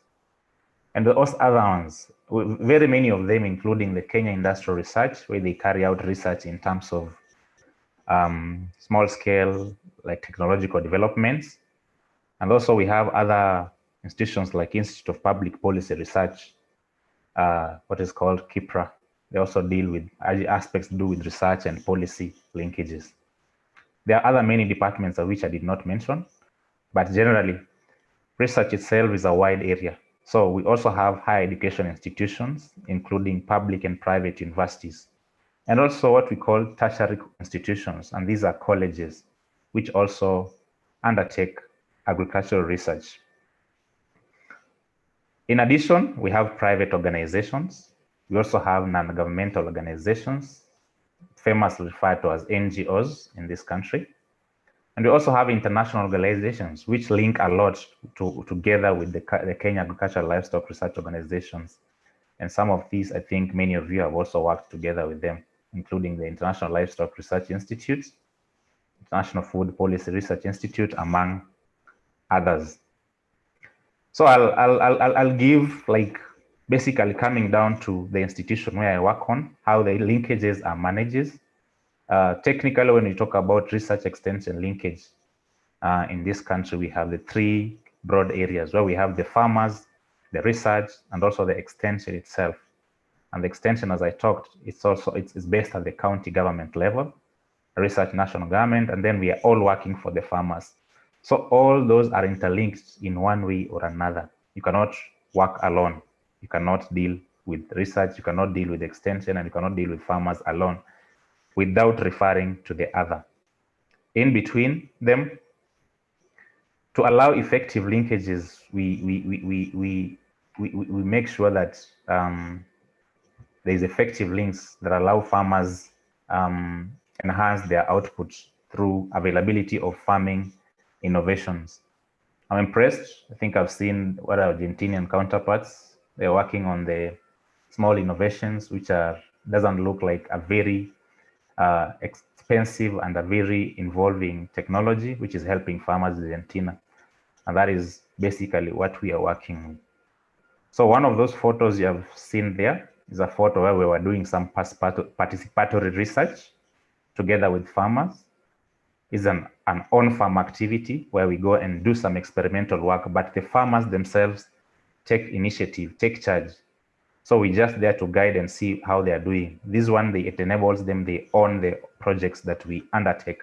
And those other ones, very many of them, including the Kenya Industrial Research, where they carry out research in terms of small scale, like technological developments. And also we have other institutions like Institute of Public Policy Research, what is called KIPRA. They also deal with aspects to do with research and policy linkages. There are other many departments of which I did not mention, but generally, research itself is a wide area. So we also have higher education institutions, including public and private universities, and also what we call tertiary institutions, and these are colleges, which also undertake agricultural research. In addition, we have private organizations. We also have non-governmental organizations, famously referred to as NGOs in this country. And we also have international organizations which link a lot together with the Kenya Agricultural Livestock Research Organizations. And some of these, I think many of you have also worked together with them, including the International Livestock Research Institute, International Food Policy Research Institute, among others. So I'll give, like, basically coming down to the institution where I work on, how the linkages are managed. Technically, when we talk about research extension linkage, in this country, we have the three broad areas where we have the farmers, the research, and also the extension itself. And the extension, as I talked, it's based at the county government level, research national government, and then we are all working for the farmers. So all those are interlinked in one way or another. You cannot work alone. You cannot deal with research, you cannot deal with extension, and you cannot deal with farmers alone without referring to the other. In between them, to allow effective linkages, we make sure that there's effective links that allow farmers enhance their output through availability of farming innovations. I'm impressed. I think I've seen what our Argentinian counterparts, they're working on the small innovations, which doesn't look like a very expensive and a very involving technology, which is helping farmers in Argentina. And that is basically what we are working with. So one of those photos you have seen there is a photo where we were doing some participatory research together with farmers. It's an on-farm activity where we go and do some experimental work, but the farmers themselves take initiative, take charge. So we're just there to guide and see how they are doing. This one, it enables them, they own the projects that we undertake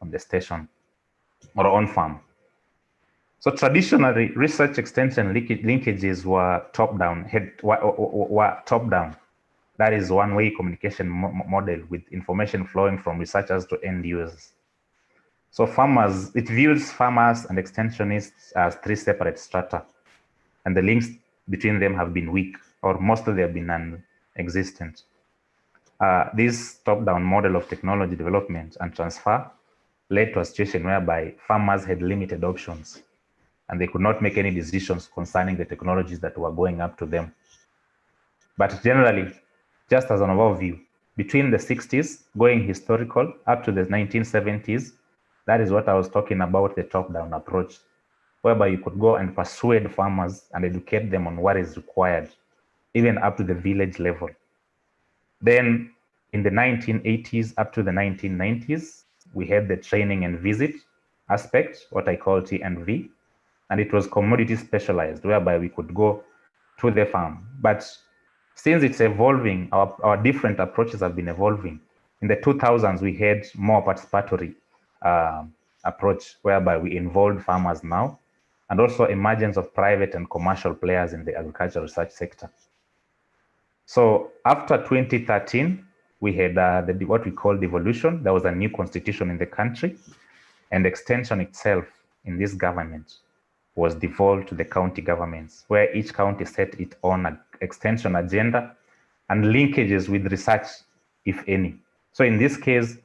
on the station or on farm. So traditionally, research extension linkages were top-down. That is one-way communication model with information flowing from researchers to end users. So farmers, it views farmers and extensionists as three separate strata, and the links between them have been weak, or mostly they have been non-existent. This top-down model of technology development and transfer led to a situation whereby farmers had limited options, and they could not make any decisions concerning the technologies that were going up to them. But generally, just as an overview, between the 60s, going historical, up to the 1970s, that is what I was talking about, the top-down approach, whereby you could go and persuade farmers and educate them on what is required, even up to the village level. Then in the 1980s up to the 1990s, we had the training and visit aspect, what I call T&V, and it was commodity specialized, whereby we could go to the farm. But since it's evolving, our different approaches have been evolving. In the 2000s, we had more participatory approach, whereby we involved farmers now, and also emergence of private and commercial players in the agricultural research sector. So after 2013, we had what we call devolution. There was a new constitution in the country, and extension itself in this government was devolved to the county governments, where each county set its own extension agenda and linkages with research, if any. So in this case,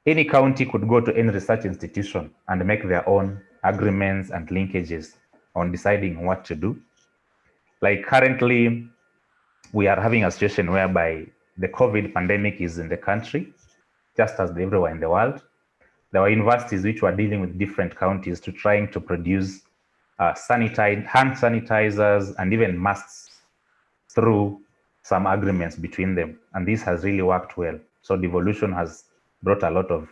any county could go to any research institution and make their own agreements and linkages on deciding what to do. Like currently, we are having a situation whereby the COVID pandemic is in the country, just as everywhere in the world. There were universities which were dealing with different counties to trying to produce hand sanitizers and even masks through some agreements between them. And this has really worked well. So devolution has brought a lot of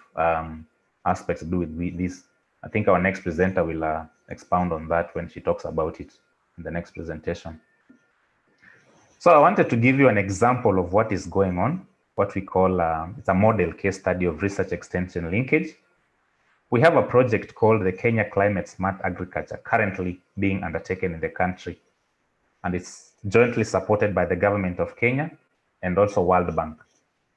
aspects to do with this. I think our next presenter will expound on that when she talks about it in the next presentation. So I wanted to give you an example of what is going on, what we call, it's a model case study of research extension linkage. We have a project called the Kenya Climate Smart Agriculture currently being undertaken in the country. And it's jointly supported by the government of Kenya and also World Bank.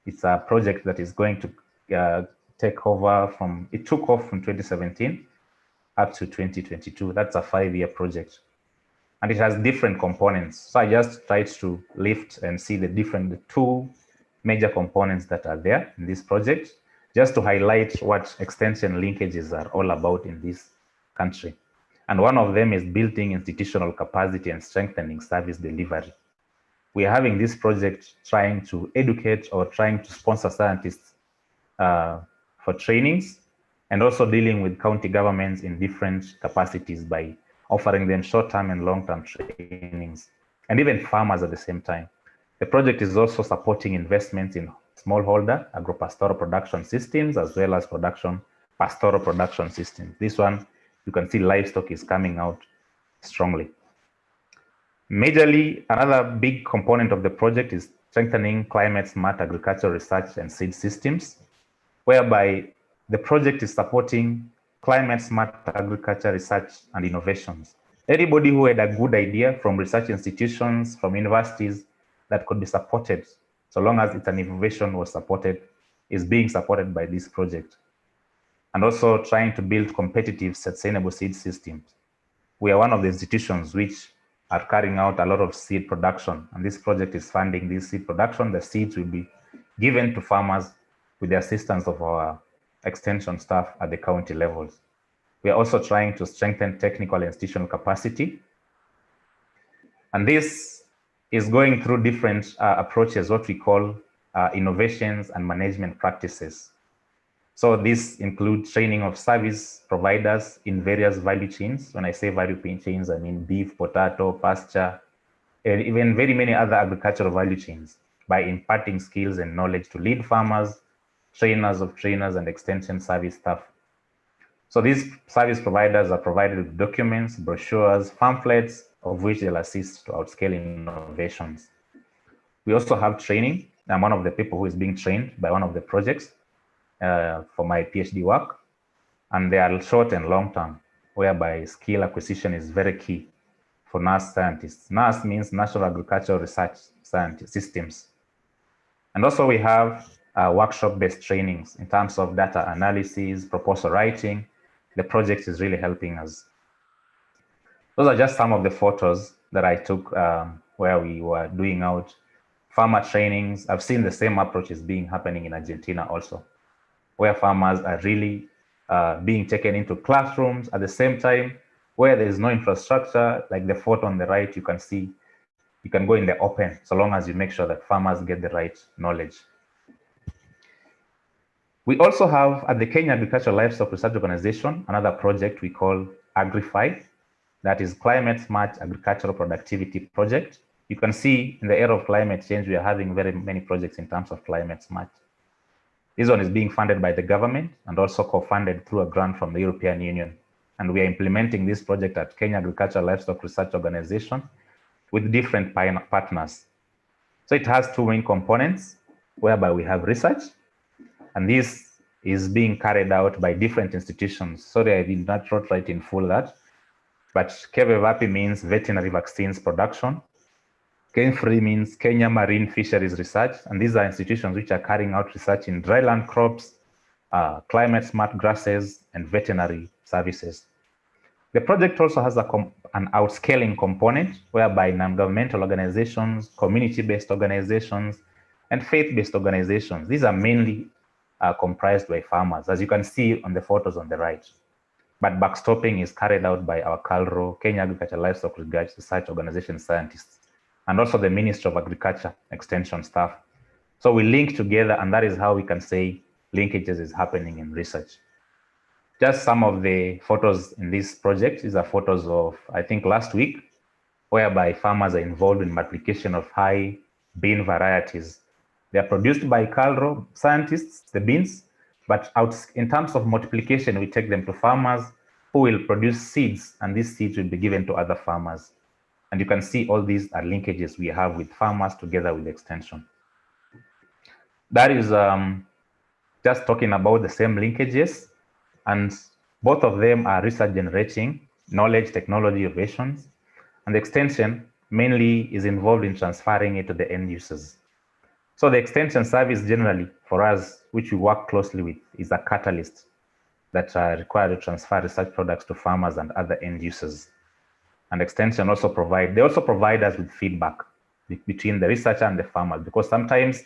It's a project that is going to take over from, it took off from 2017 up to 2022. That's a 5-year project. And it has different components. So I just tried to lift and see the two major components that are there in this project, just to highlight what extension linkages are all about in this country. And one of them is building institutional capacity and strengthening service delivery. We are having this project trying to educate or trying to sponsor scientists for trainings, and also dealing with county governments in different capacities by offering them short-term and long-term trainings, and even farmers at the same time. The project is also supporting investments in smallholder agro-pastoral production systems, as well as pastoral production systems. This one, you can see livestock is coming out strongly. Majorly, another big component of the project is strengthening climate smart agricultural research and seed systems, whereby the project is supporting climate smart agriculture research and innovations. Anybody who had a good idea from research institutions, from universities that could be supported, so long as it's an innovation was supported, is being supported by this project. And also trying to build competitive sustainable seed systems. We are one of the institutions which are carrying out a lot of seed production, and this project is funding this seed production. The seeds will be given to farmers with the assistance of our extension staff at the county levels. We are also trying to strengthen technical and institutional capacity. And this is going through different approaches, what we call innovations and management practices. So this includes training of service providers in various value chains. When I say value chains, I mean beef, potato, pasture, and even very many other agricultural value chains, by imparting skills and knowledge to lead farmers, trainers of trainers, and extension service staff. So these service providers are provided with documents, brochures, pamphlets, of which they'll assist to outscale innovations. We also have training. I'm one of the people who is being trained by one of the projects for my PhD work. And they are short and long term, whereby skill acquisition is very key for NAS scientists. NAS means National Agricultural Research Science Systems. And also we have workshop-based trainings in terms of data analysis, proposal writing. The project is really helping us. Those are just some of the photos that I took where we were doing out farmer trainings. I've seen the same approaches being happening in Argentina also, where farmers are really being taken into classrooms at the same time, where there is no infrastructure. Like the photo on the right, you can see, you can go in the open, so long as you make sure that farmers get the right knowledge. We also have at the Kenya Agricultural Livestock Research Organization, another project we call Agrify. that is Climate Smart Agricultural Productivity Project. You can see in the era of climate change, we are having very many projects in terms of climate smart. This one is being funded by the government and also co-funded through a grant from the European Union. And we are implementing this project at Kenya Agricultural Livestock Research Organization with different partners. So it has two main components, whereby we have research, and this is being carried out by different institutions. Sorry, I did not write in full that, but KVVAPI means veterinary vaccines production. KENFRI means Kenya Marine Fisheries Research, and these are institutions which are carrying out research in dryland crops, climate smart grasses, and veterinary services. The project also has an outscaling component whereby non-governmental organizations, community-based organizations, and faith-based organizations, these are mainly comprised by farmers, as you can see on the photos on the right. But backstopping is carried out by our CALRO, Kenya Agricultural Livestock Research Organization scientists, and also the Ministry of Agriculture Extension staff. So we link together, and that is how we can say linkages is happening in research. Just some of the photos in this project. These are photos of, I think, last week, whereby farmers are involved in multiplication of high bean varieties. They are produced by CALRO scientists, the beans, but in terms of multiplication, we take them to farmers who will produce seeds, and these seeds will be given to other farmers. And you can see all these are linkages we have with farmers together with extension. That is just talking about the same linkages, and both of them are research generating knowledge, technology, innovations, and the extension mainly is involved in transferring it to the end users. So the extension service generally for us, which we work closely with, is a catalyst that are required to transfer research products to farmers and other end users. And extension also provide us with feedback between the researcher and the farmers, because sometimes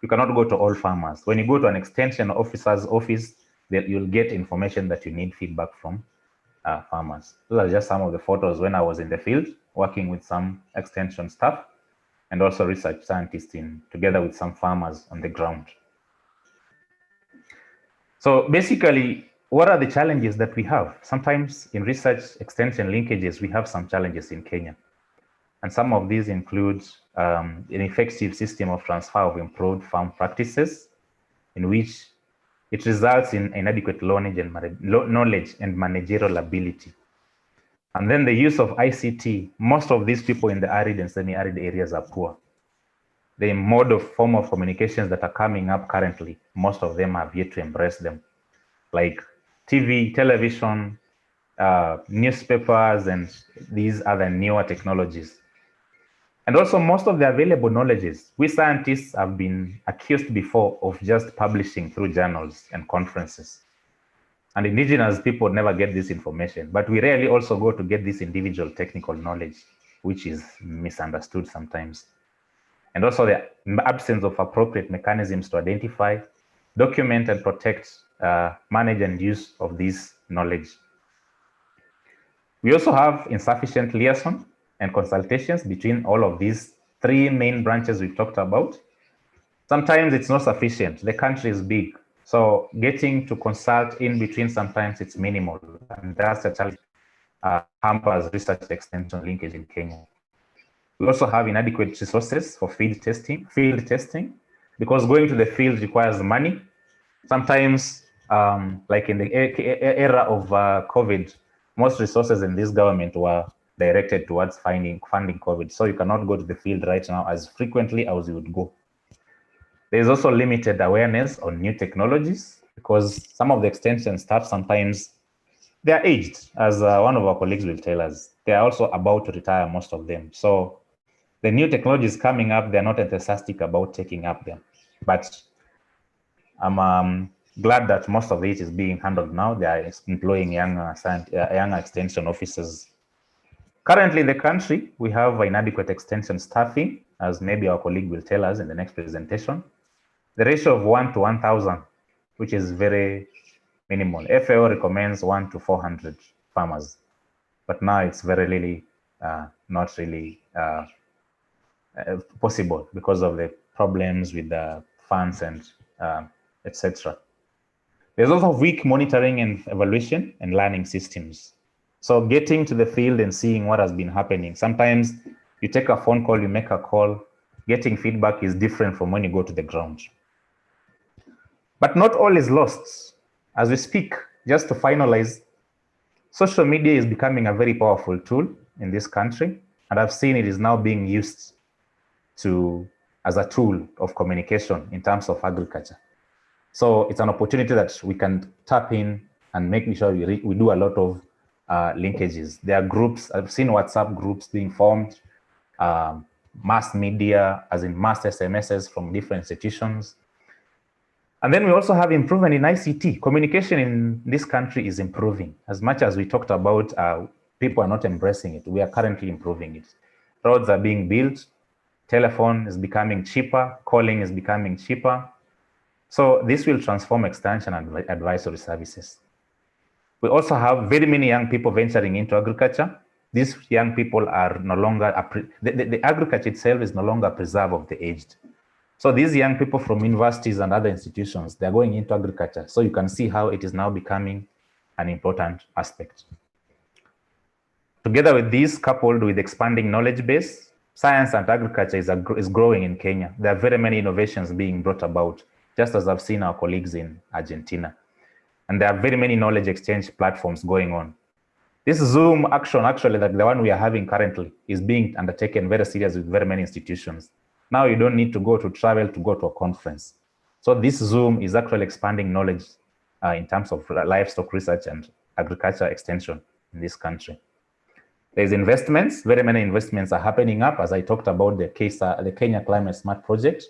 you cannot go to all farmers. When you go to an extension officer's office, you'll get information that you need feedback from farmers. Those are just some of the photos when I was in the field working with some extension staff and also research scientists together with some farmers on the ground. So basically, what are the challenges that we have? Sometimes in research extension linkages, we have some challenges in Kenya. And some of these include an effective system of transfer of improved farm practices, in which it results in inadequate knowledge and managerial ability. And then the use of ICT. Most of these people in the arid and semi-arid areas are poor. The form of communications that are coming up currently, most of them have yet to embrace them, like TV, television, newspapers, and these other newer technologies. And also most of the available knowledges, we scientists have been accused before of just publishing through journals and conferences. And indigenous people never get this information, but we rarely also go to get this individual technical knowledge, which is misunderstood sometimes. And also the absence of appropriate mechanisms to identify, document, and protect, manage, and use of this knowledge. We also have insufficient liaison and consultations between all of these three main branches we've talked about. Sometimes it's not sufficient. The country is big, so getting to consult in between, sometimes it's minimal, and that's a challenge hampers research extension linkage in Kenya. We also have inadequate resources for field testing, because going to the field requires money. Sometimes, like in the era of COVID, most resources in this government were directed towards funding COVID. So you cannot go to the field right now as frequently as you would go. There's also limited awareness on new technologies, because some of the extension staff, sometimes they're aged, as one of our colleagues will tell us. They're also about to retire, most of them. So the new technologies coming up, they're not enthusiastic about taking up them. But I'm glad that most of it is being handled now. They are employing younger extension officers. Currently in the country, we have inadequate extension staffing, as maybe our colleague will tell us in the next presentation. The ratio of 1 to 1,000, which is very minimal. FAO recommends 1 to 400 farmers, but now it's very really not really possible because of the problems with the funds and etc. There's also weak monitoring and evaluation and learning systems. So getting to the field and seeing what has been happening. Sometimes you take a phone call, you make a call, getting feedback is different from when you go to the ground. But not all is lost. As we speak, just to finalize, social media is becoming a very powerful tool in this country, and I've seen it is now being used as a tool of communication in terms of agriculture. So it's an opportunity that we can tap in and make sure we do a lot of linkages. There are groups, I've seen WhatsApp groups being formed, mass media, as in mass SMSs from different institutions. And then we also have improvement in ICT. Communication in this country is improving. As much as we talked about, people are not embracing it. We are currently improving it. Roads are being built. Telephone is becoming cheaper. Calling is becoming cheaper. So this will transform extension and advisory services. We also have very many young people venturing into agriculture. These young people are no longer, the agriculture itself is no longer a preserve of the aged. So these young people from universities and other institutions, they're going into agriculture. So you can see how it is now becoming an important aspect. Together with this, coupled with expanding knowledge base, science and agriculture is growing in Kenya. There are very many innovations being brought about, just as I've seen our colleagues in Argentina. And there are very many knowledge exchange platforms going on. This Zoom action, actually, like the one we are having currently, is being undertaken very seriously with very many institutions. Now you don't need to travel to go to a conference. So this Zoom is actually expanding knowledge in terms of livestock research and agriculture extension in this country. There's investments, very many investments are happening up, as I talked about the Kenya Climate Smart Project.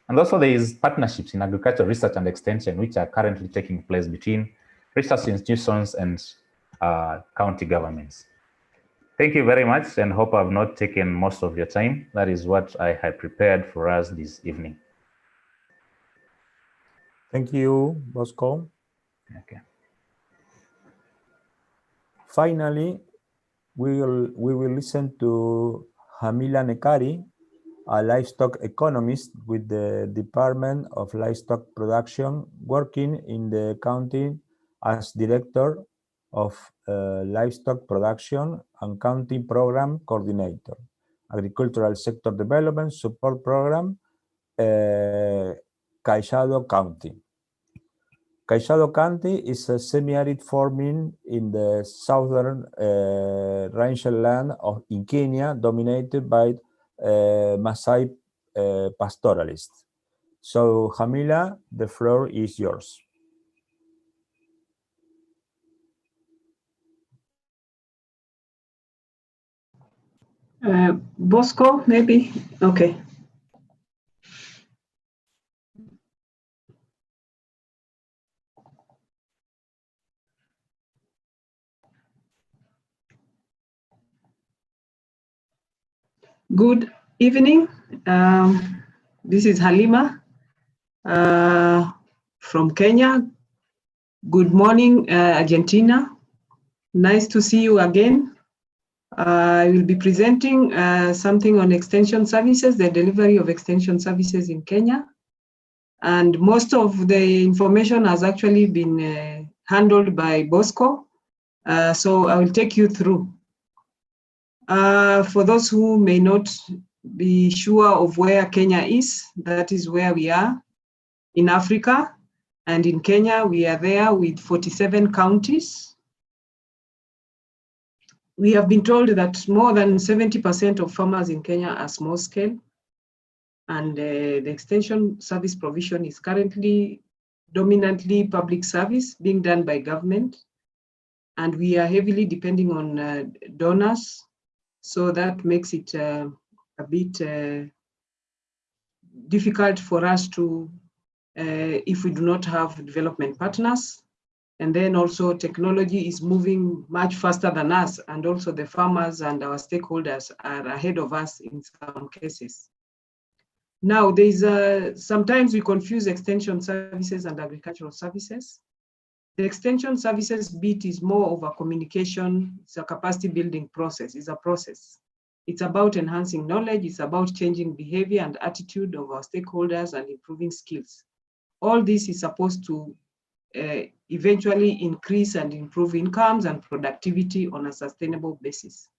And also there is partnerships in agriculture research and extension, which are currently taking place between research institutions and county governments. Thank you very much, and hope I've not taken most of your time. That is what I had prepared for us this evening. Thank you, Bosco. Okay. Finally, we will listen to Hamila Nekari, a livestock economist with the Department of Livestock Production, working in the county as director of livestock production and county program coordinator, agricultural sector development support program, Cayado County. Cayado County is a semi-arid farming in the southern rangeland in Kenya, dominated by Maasai pastoralist. So, Hamila, the floor is yours. Bosco, maybe? Okay. Good evening. This is Halima from Kenya. Good morning, Argentina. Nice to see you again. I will be presenting something on extension services, the delivery of extension services in Kenya. And most of the information has actually been handled by Bosco. So I will take you through. For those who may not be sure of where Kenya is, that is where we are in Africa. And in Kenya, we are there with 47 counties. We have been told that more than 70% of farmers in Kenya are small scale. And the extension service provision is currently dominantly public service being done by government. And we are heavily depending on donors. So that makes it a bit difficult for us to, if we do not have development partners. And then also technology is moving much faster than us, and also the farmers and our stakeholders are ahead of us in some cases. Now, sometimes we confuse extension services and agricultural services. The extension services bit is more of a communication, it's a capacity building process, it's a process. It's about enhancing knowledge, it's about changing behavior and attitude of our stakeholders and improving skills. All this is supposed to eventually increase and improve incomes and productivity on a sustainable basis.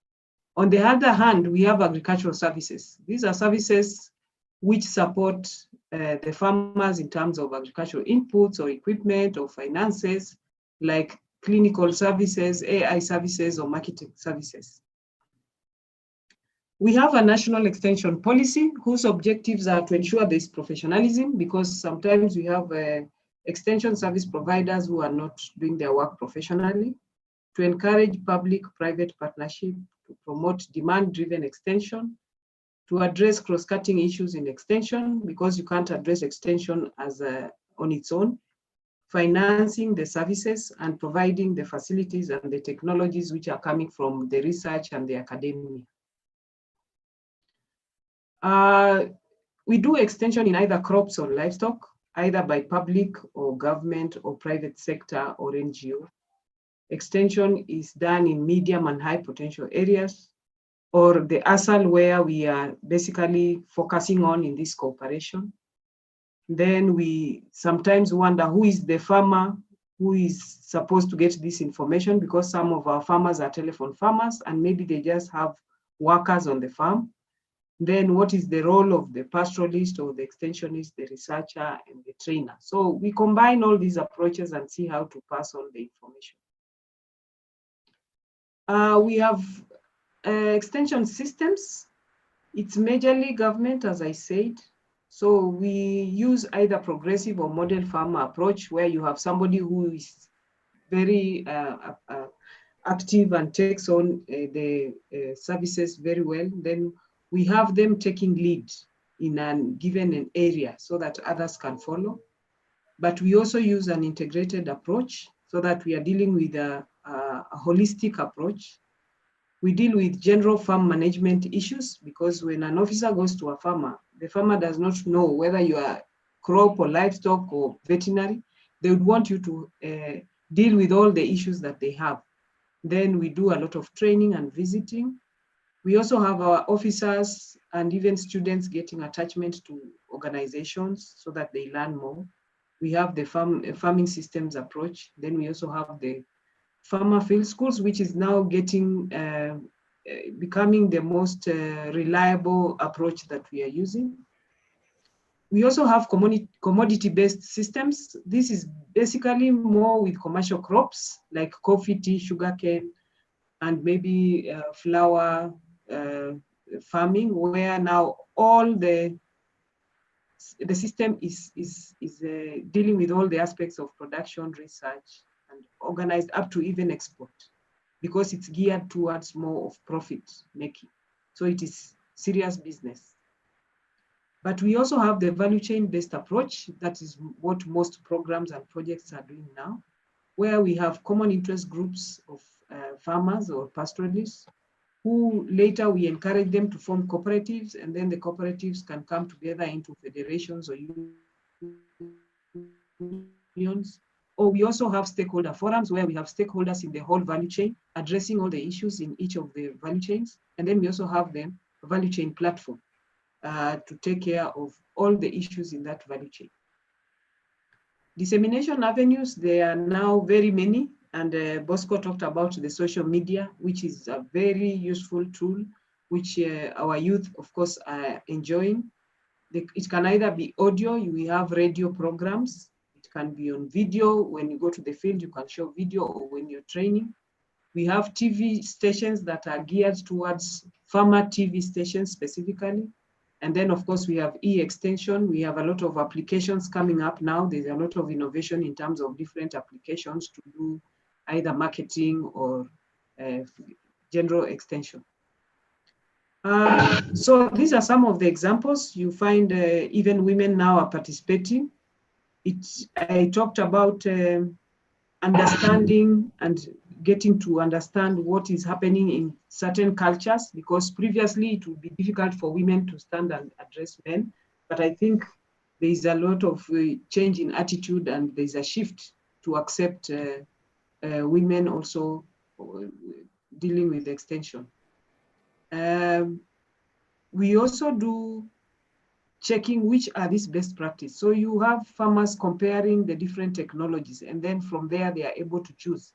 On the other hand, we have agricultural services. These are services which support the farmers in terms of agricultural inputs or equipment or finances, like clinical services, AI services, or marketing services. We have a national extension policy whose objectives are to ensure this professionalism, because sometimes we have extension service providers who are not doing their work professionally, to encourage public-private partnership, to promote demand-driven extension, to address cross-cutting issues in extension, because you can't address extension as on its own, financing the services and providing the facilities and the technologies which are coming from the research and the academia. We do extension in either crops or livestock, either by public or government or private sector or NGO. Extension is done in medium and high potential areas, or the ASAL where we are basically focusing on in this cooperation. Then we sometimes wonder who is the farmer who is supposed to get this information, because some of our farmers are telephone farmers and maybe they just have workers on the farm. Then what is the role of the pastoralist or the extensionist, the researcher and the trainer? So we combine all these approaches and see how to pass on the information. We have extension systems. It's majorly government, as I said. So we use either progressive or model farmer approach, where you have somebody who is very active and takes on the services very well. Then we have them taking lead in a given area so that others can follow. But we also use an integrated approach so that we are dealing with a holistic approach. We deal with general farm management issues, because when an officer goes to a farmer, the farmer does not know whether you are crop or livestock or veterinary. They would want you to deal with all the issues that they have. Then we do a lot of training and visiting. We also have our officers and even students getting attachment to organizations so that they learn more. We have the farming systems approach. Then we also have the farmer field schools, which is now getting, becoming the most reliable approach that we are using. We also have commodity-based systems. This is basically more with commercial crops like coffee, tea, sugarcane, and maybe flour farming, where now all the system is dealing with all the aspects of production, research, and organized up to even export, because it's geared towards more of profit making. So it is serious business. But we also have the value chain based approach. That is what most programs and projects are doing now, where we have common interest groups of farmers or pastoralists, who later we encourage them to form cooperatives, and then the cooperatives can come together into federations or unions. Or we also have stakeholder forums, where we have stakeholders in the whole value chain addressing all the issues in each of the value chains. And then we also have the value chain platform to take care of all the issues in that value chain. Dissemination avenues, there are now very many. And Bosco talked about the social media, which is a very useful tool, which our youth, of course, are enjoying. It can either be audio, we have radio programs. It can be on video. When you go to the field, you can show video, or when you're training. We have TV stations that are geared towards farmer TV stations specifically. And then, of course, we have e-extension. We have a lot of applications coming up now. There's a lot of innovation in terms of different applications to do either marketing or general extension. So these are some of the examples. You find even women now are participating. I talked about understanding and getting to understand what is happening in certain cultures, because previously it would be difficult for women to stand and address men. But I think there is a lot of change in attitude, and there's a shift to accept women also dealing with extension. We also do checking which are these best practice. So you have farmers comparing the different technologies, and then from there they are able to choose.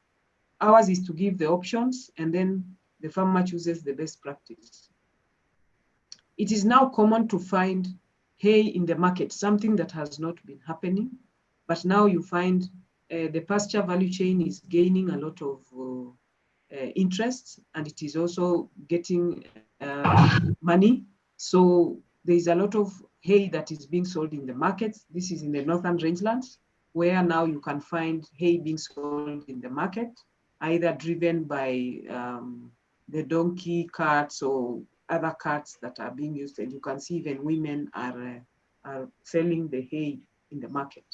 Ours is to give the options, and then the farmer chooses the best practice. It is now common to find hay in the market, something that has not been happening, but now you find the pasture value chain is gaining a lot of interest, and it is also getting money. So there is a lot of hay that is being sold in the markets. This is in the northern rangelands, where now you can find hay being sold in the market, either driven by the donkey carts or other carts that are being used. And you can see even women are selling the hay in the market.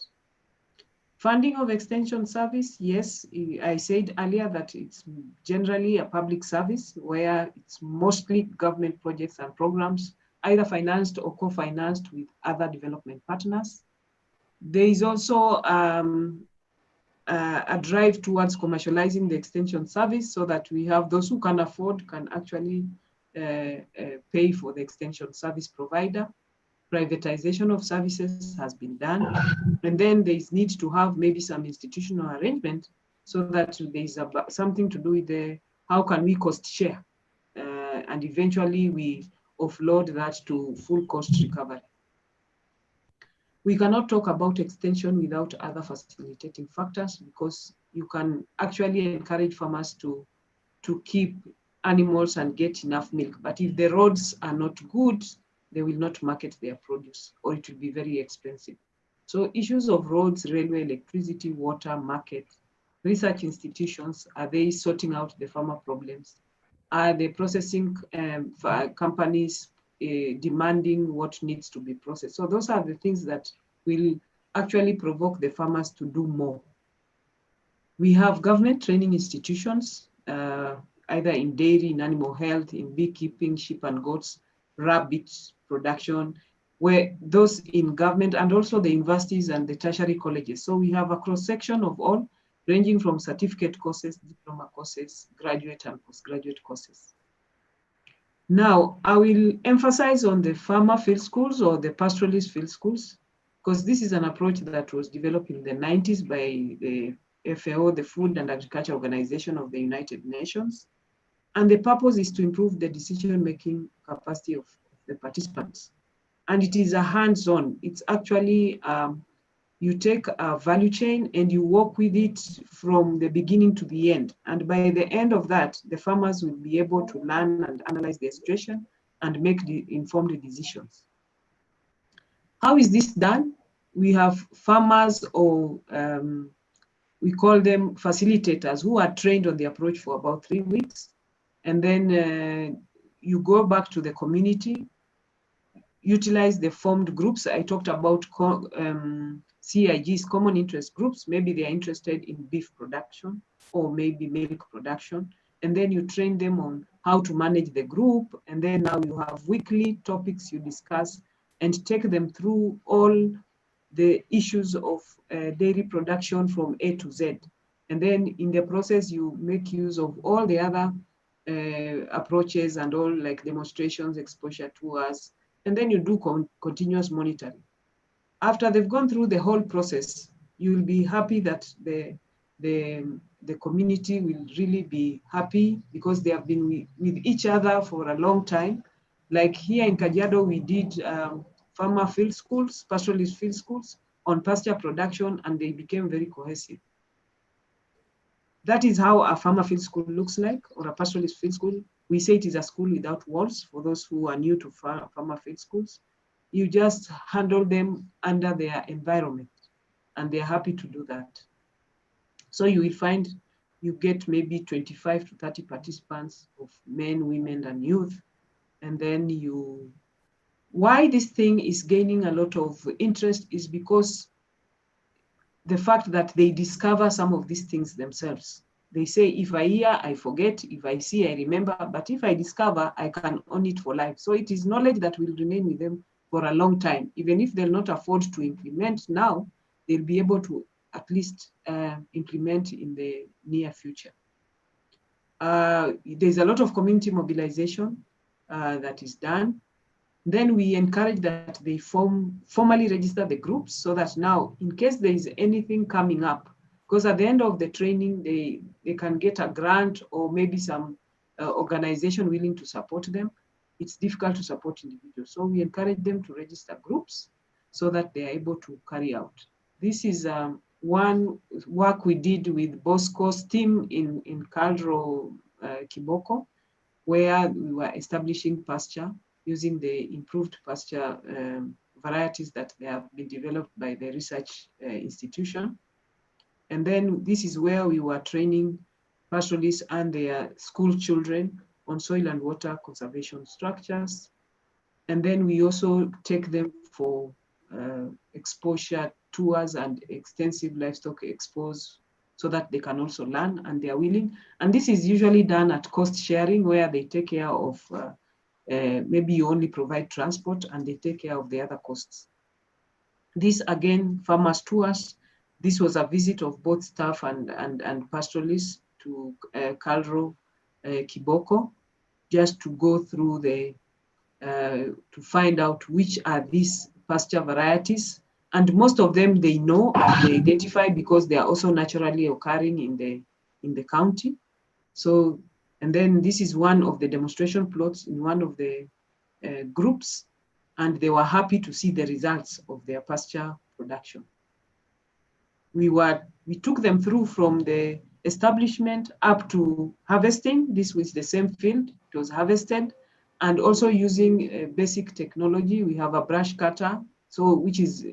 Funding of extension service, yes, I said earlier that it's generally a public service where it's mostly government projects and programs, either financed or co-financed with other development partners. There is also a drive towards commercializing the extension service so that we have those who can afford can actually pay for the extension service provider. Privatization of services has been done. And then there is need to have maybe some institutional arrangement so that there is something to do with the, how can we cost share? And eventually we offload that to full cost recovery. We cannot talk about extension without other facilitating factors, because you can actually encourage farmers to keep animals and get enough milk. But if the roads are not good, they will not market their produce, or it will be very expensive. So issues of roads, railway, electricity, water, market, research institutions, are they sorting out the farmer problems? Are the processing companies demanding what needs to be processed? So those are the things that will actually provoke the farmers to do more. We have government training institutions, either in dairy, in animal health, in beekeeping, sheep and goats, rabbit production, where those in government, and also the universities and the tertiary colleges. So we have a cross-section of all, ranging from certificate courses, diploma courses, graduate and postgraduate courses. Now, I will emphasize on the farmer field schools or the pastoralist field schools, because this is an approach that was developed in the 90s by the FAO, the Food and Agriculture Organization of the United Nations. And the purpose is to improve the decision-making capacity of the participants. And it is a hands-on. It's actually, you take a value chain and you work with it from the beginning to the end. And by the end of that, the farmers will be able to learn and analyze their situation and make the informed decisions. How is this done? We have farmers, or we call them facilitators, who are trained on the approach for about 3 weeks. And then you go back to the community, utilize the formed groups. I talked about CIGs, common interest groups. Maybe they are interested in beef production or maybe milk production. And then you train them on how to manage the group. And then now you have weekly topics you discuss and take them through all the issues of dairy production from A to Z. And then in the process, you make use of all the other approaches and all, like demonstrations, exposure tours, and then you do continuous monitoring. After they've gone through the whole process, you will be happy that the community will really be happy, because they have been with each other for a long time. Like here in Kajiado, we did farmer field schools, pastoralist field schools on pasture production, and they became very cohesive. That is how a farmer field school looks like, or a pastoralist field school. We say it is a school without walls for those who are new to farmer field schools. You just handle them under their environment, and they're happy to do that. So you will find you get maybe 25 to 30 participants of men, women, and youth. And then why this thing is gaining a lot of interest is because the fact that they discover some of these things themselves. They say, if I hear, I forget. If I see, I remember. But if I discover, I can own it for life. So it is knowledge that will remain with them for a long time. Even if they'll not afford to implement now, they'll be able to at least implement in the near future. There's a lot of community mobilization that is done. Then we encourage that they formally register the groups so that now, in case there is anything coming up, because at the end of the training, they can get a grant or maybe some organization willing to support them. It's difficult to support individuals. So we encourage them to register groups so that they are able to carry out. This is one work we did with Bosco's team in Agro, Kiboko, where we were establishing pasture using the improved pasture varieties that they have been developed by the research institution. And then this is where we were training pastoralists and their school children on soil and water conservation structures. And then we also take them for exposure tours and extensive livestock expose so that they can also learn and they are willing. And this is usually done at cost sharing, where they take care of, maybe you only provide transport and they take care of the other costs. This again, farmers tours. This was a visit of both staff and pastoralists to Agro, Kiboko, just to go through the, to find out which are these pasture varieties. And most of them they know and they identify because they are also naturally occurring in the county. So, and then this is one of the demonstration plots in one of the groups, and they were happy to see the results of their pasture production. We took them through from the establishment up to harvesting. This was the same field, it was harvested, and also using basic technology. We have a brush cutter, so which is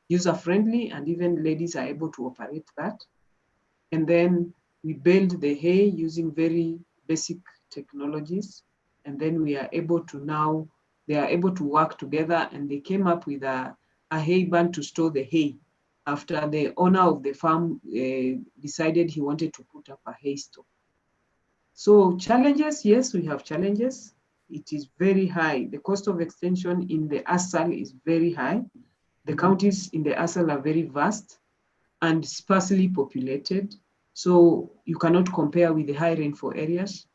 user-friendly, and even ladies are able to operate that. And then we baled the hay using very basic technologies. And then we are able to now, they are able to work together, and they came up with a hay barn to store the hay after the owner of the farm decided he wanted to put up a hay store. So challenges, yes, we have challenges. It is very high. The cost of extension in the ASAL is very high. The counties in the ASAL are very vast and sparsely populated. So you cannot compare with the high rainfall areas.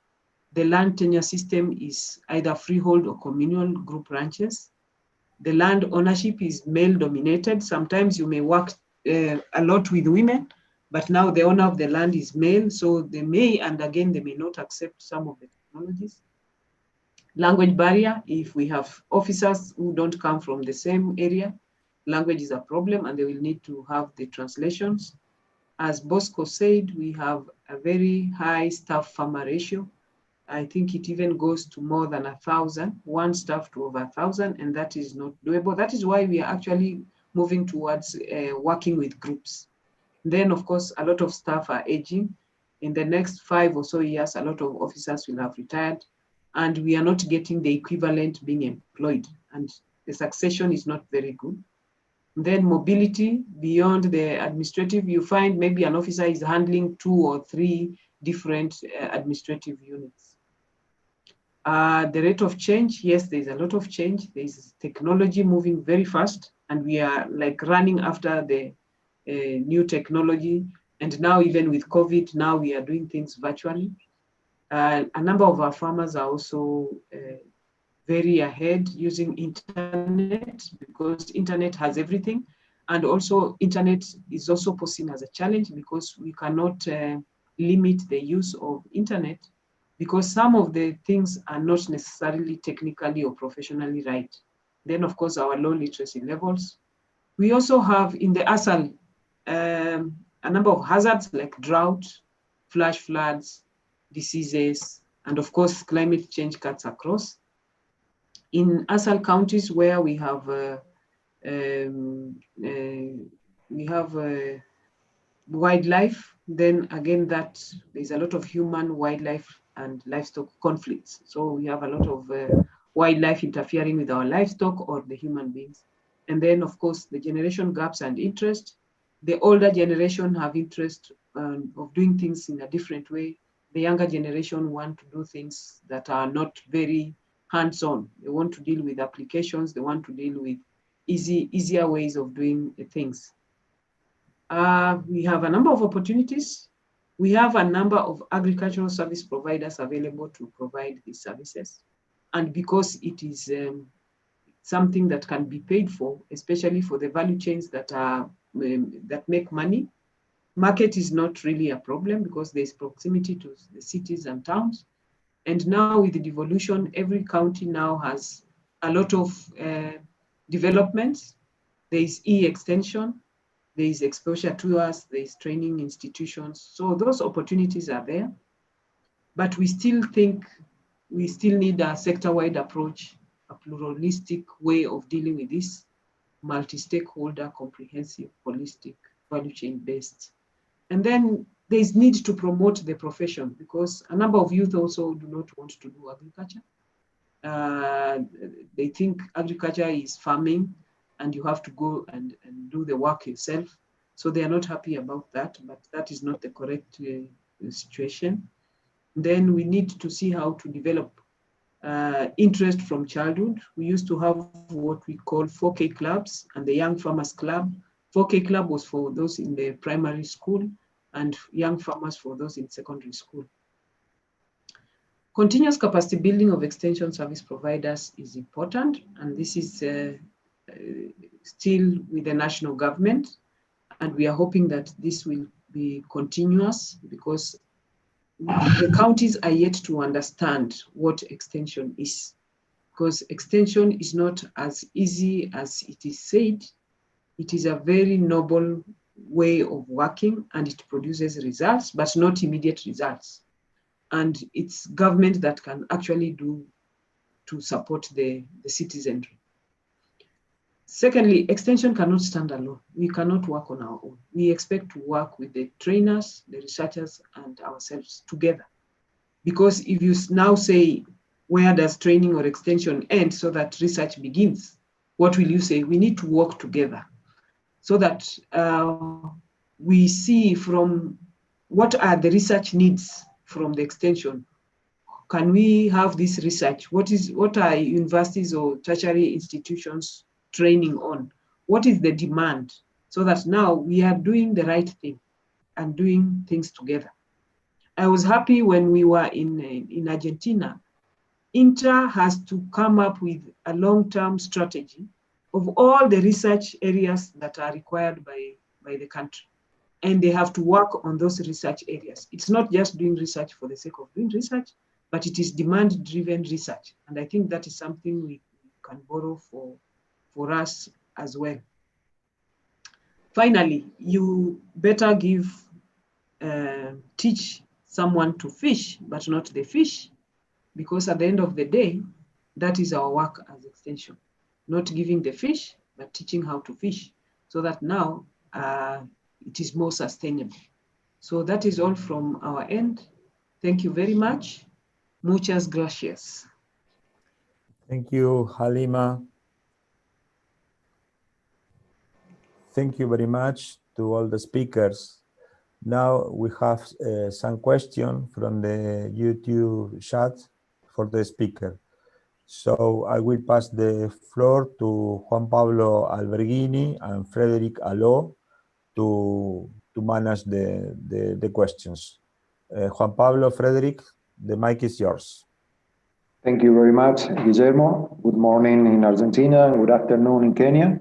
The land tenure system is either freehold or communal group ranches. The land ownership is male dominated. Sometimes you may work a lot with women, but now the owner of the land is male. So they may, and again, they may not accept some of the technologies. Language barrier, if we have officers who don't come from the same area, language is a problem and they will need to have the translations. As Bosco said, we have a very high staff farmer ratio. I think it even goes to more than 1,000, one staff to over 1,000, and that is not doable. That is why we are actually moving towards working with groups. Then, of course, a lot of staff are aging. In the next 5 or so years, a lot of officers will have retired, and we are not getting the equivalent being employed, and the succession is not very good. Then mobility beyond the administrative, you find maybe an officer is handling 2 or 3 different administrative units. The rate of change, yes, there's a lot of change. There's technology moving very fast, and we are like running after the new technology. And now even with COVID, now we are doing things virtually. A number of our farmers are also very ahead using internet, because internet has everything. And also internet is also posing as a challenge because we cannot limit the use of internet, because some of the things are not necessarily technically or professionally right. Then of course our low literacy levels. We also have in the ASAL a number of hazards like drought, flash floods, diseases, and of course climate change cuts across. In ASAL counties where we have wildlife, then again that there's a lot of human, wildlife, and livestock conflicts. So we have a lot of wildlife interfering with our livestock or the human beings. And then of course the generation gaps and interest. The older generation have interest of doing things in a different way. The younger generation want to do things that are not very hands-on. They want to deal with applications. They want to deal with easier ways of doing things. We have a number of opportunities. We have a number of agricultural service providers available to provide these services. And because it is something that can be paid for, especially for the value chains that are that make money. Market is not really a problem because there's proximity to the cities and towns. And now with the devolution, every county now has a lot of developments. There is extension, there is exposure tours, there is training institutions. So those opportunities are there, but we still think we still need a sector-wide approach, a pluralistic way of dealing with this, multi-stakeholder, comprehensive, holistic, value chain-based. And then there's need to promote the profession because a number of youth also do not want to do agriculture. They think agriculture is farming and you have to go and do the work yourself. So they are not happy about that, but that is not the correct situation. Then we need to see how to develop interest from childhood. We used to have what we call 4K clubs and the Young Farmers Club. 4K club was for those in the primary school and young farmers for those in secondary school. Continuous capacity building of extension service providers is important, and this is still with the national government, and we are hoping that this will be continuous because the counties are yet to understand what extension is, because extension is not as easy as it is said. It is a very noble way of working and it produces results, but not immediate results. And it's government that can actually do to support the citizenry. Secondly, extension cannot stand alone. We cannot work on our own. We expect to work with the trainers, the researchers, and ourselves together. Because if you now say, where does training or extension end so that research begins? What will you say? We need to work together so that we see from what are the research needs from the extension. Can we have this research? What are universities or tertiary institutions training on? What is the demand? So that now we are doing the right thing and doing things together. I was happy when we were in Argentina. INTA has to come up with a long-term strategy of all the research areas that are required by the country. And they have to work on those research areas. It's not just doing research for the sake of doing research, but it is demand-driven research. And I think that is something we can borrow for us as well. Finally, you better teach someone to fish, but not the fish, because at the end of the day, that is our work as extension. Not giving the fish, but teaching how to fish, so that now it is more sustainable. So that is all from our end. Thank you very much. Muchas gracias. Thank you, Halima. Thank you very much to all the speakers. Now we have some questions from the YouTube chat for the speaker. So I will pass the floor to Juan Pablo Alberghini and Frederic Allo to manage the questions. Juan Pablo, Frederic, the mic is yours. Thank you very much, Guillermo. Good morning in Argentina and good afternoon in Kenya.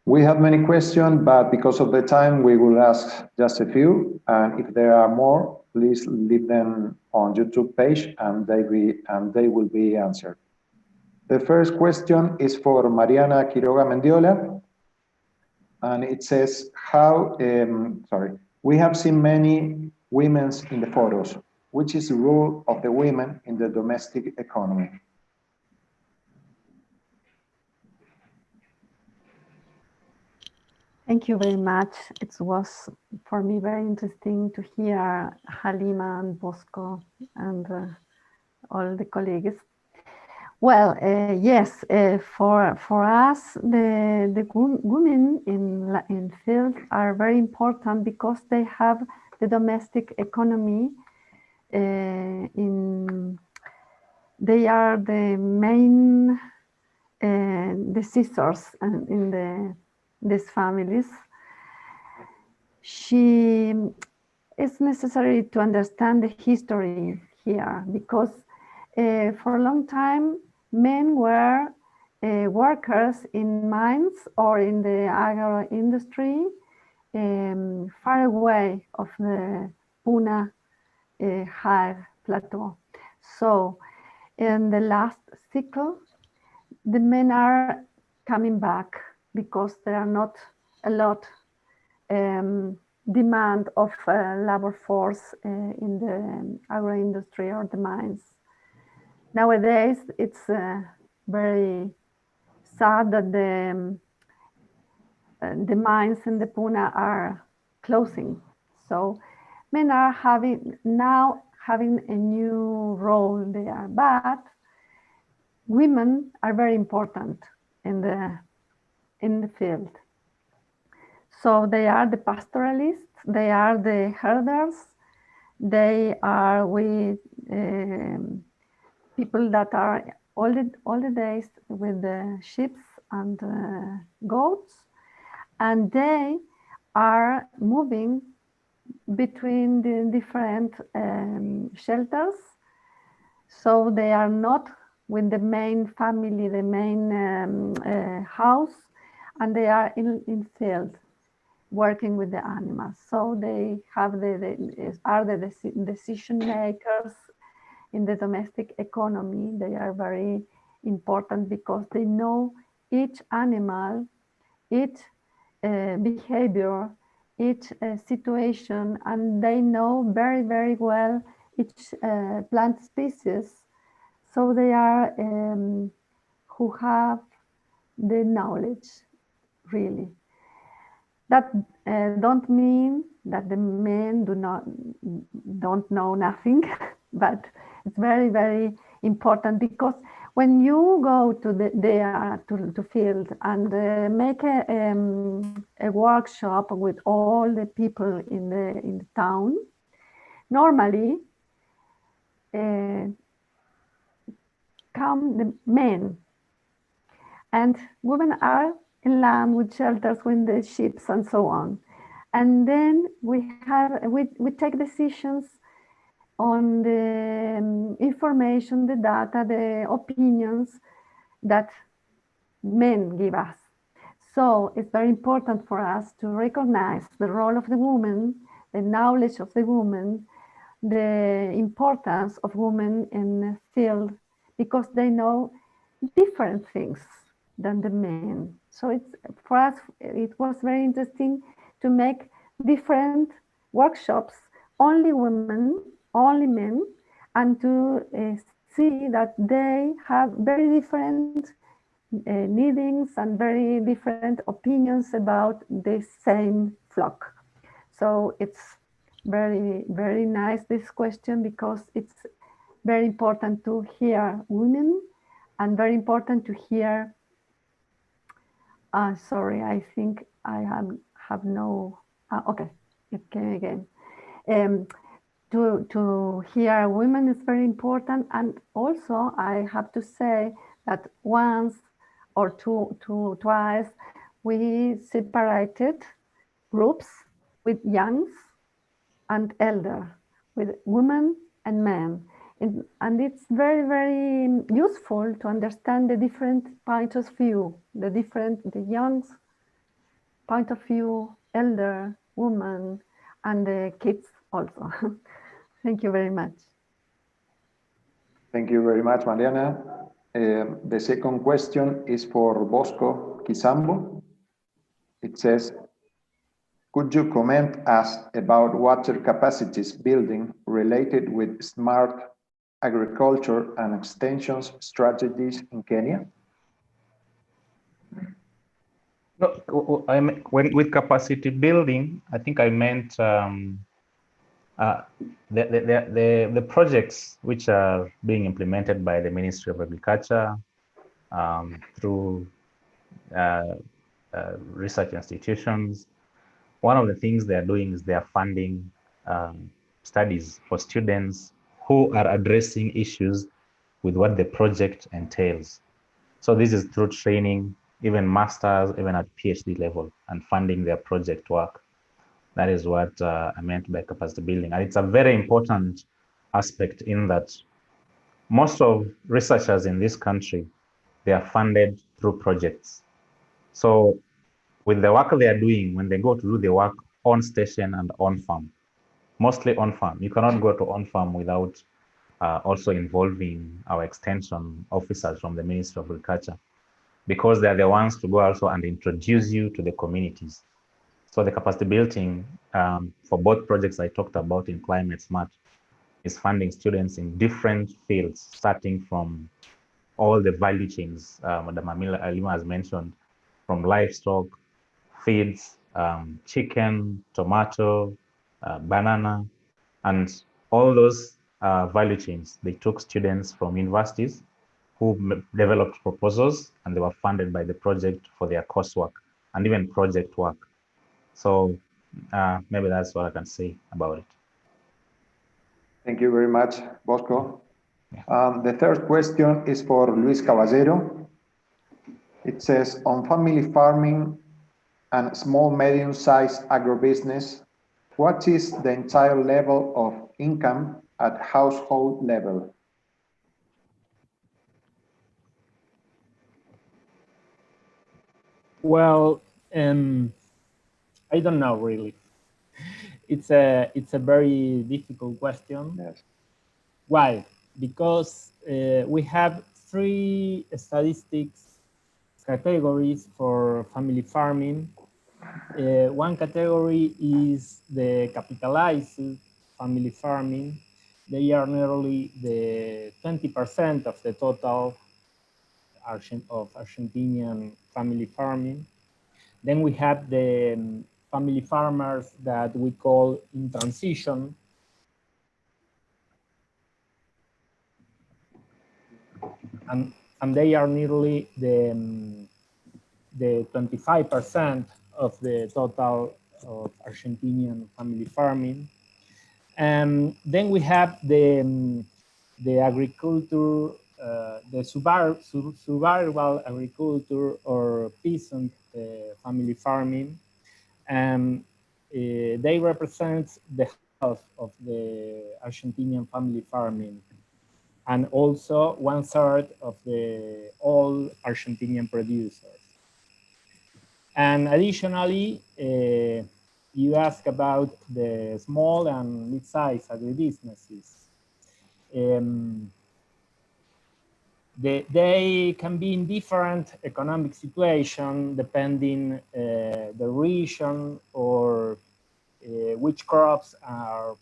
We have many questions, but because of the time, we will ask just a few. And if there are more, please leave them on YouTube page and they will be answered. The first question is for Mariana Quiroga Mendiola. And it says, we have seen many women in the photos. Which is the role of the women in the domestic economy? Thank you very much. It was for me very interesting to hear Halima and Bosco and all the colleagues. Well, yes, for us, the women in field are very important because they have the domestic economy. They are the main decisors in these families. It's necessary to understand the history here because for a long time men were workers in mines or in the agro industry far away of the Puna high plateau. So in the last cycle, the men are coming back because there are not a lot demand of labor force in the agro industry or the mines. Nowadays, it's very sad that the mines in the Puna are closing. So men are now having a new role there, but women are very important in the field. So they are the pastoralists, they are the herders, they are with people that are all the days with the sheep and goats, and they are moving between the different shelters. So they are not with the main family, the main house, and they are in field working with the animals. So they have the decision makers in the domestic economy. They are very important because they know each animal, each behavior, each situation, and they know very, very well each plant species. So they are who have the knowledge, really. That don't mean that the men don't know nothing, but it's very, very important because when you go to the field and make a workshop with all the people in the town, normally come the men, and women are in land with shelters with the sheep and so on. And then we take decisions on the information, the data, the opinions that men give us. So it's very important for us to recognize the role of the woman, the knowledge of the woman, the importance of women in the field, because they know different things than the men. So it's, for us, it was very interesting to make different workshops, only women, only men, and to see that they have very different needings and very different opinions about the same flock. So it's very, very nice, this question, because it's very important to hear women and very important to hear, sorry, I think I have no, okay, it came again. To hear women is very important, and also I have to say that once or twice we separated groups with youngs and elder, with women and men, and it's very, very useful to understand the different points of view, the young's point of view, elder, woman, and the kids also. Thank you very much. Thank you very much, Mariana. The second question is for Bosco Kisambo. It says, could you comment us about water capacities building related with smart agriculture and extensions strategies in Kenya? No, with capacity building, I think I meant the projects which are being implemented by the Ministry of Agriculture through research institutions. One of the things they are doing is they are funding studies for students who are addressing issues with what the project entails. So this is through training, even masters, even at PhD level, and funding their project work. That is what I meant by capacity building. And it's a very important aspect in that most of researchers in this country they are funded through projects. So with the work they are doing, when they go to do the work on station and on farm, mostly on farm, you cannot go to on farm without also involving our extension officers from the Ministry of Agriculture, because they're the ones to go also and introduce you to the communities. So the capacity building for both projects I talked about in Climate Smart is funding students in different fields, starting from all the value chains Madam Alima has mentioned, from livestock, feeds, chicken, tomato, banana, and all those value chains. They took students from universities who developed proposals, and they were funded by the project for their coursework and even project work. So maybe that's what I can say about it. Thank you very much, Bosco. The third question is for Luis Caballero. It says, on family farming and small medium-sized agribusiness, what is the entire level of income at household level? Well, I don't know really. It's a very difficult question. Yes. Why? Because we have three statistics categories for family farming. One category is the capitalized family farming. They are nearly the 20% of the total of Argentinian family farming. Then we have the family farmers that we call in transition. And they are nearly the 25% of the total of Argentinian family farming. And then we have the agriculture, the survival agriculture or peasant family farming. And they represent the half of the Argentinian family farming, and also 1/3 of the all Argentinian producers. And additionally, you ask about the small and mid-sized agribusinesses. They can be in different economic situation depending the region or which crops are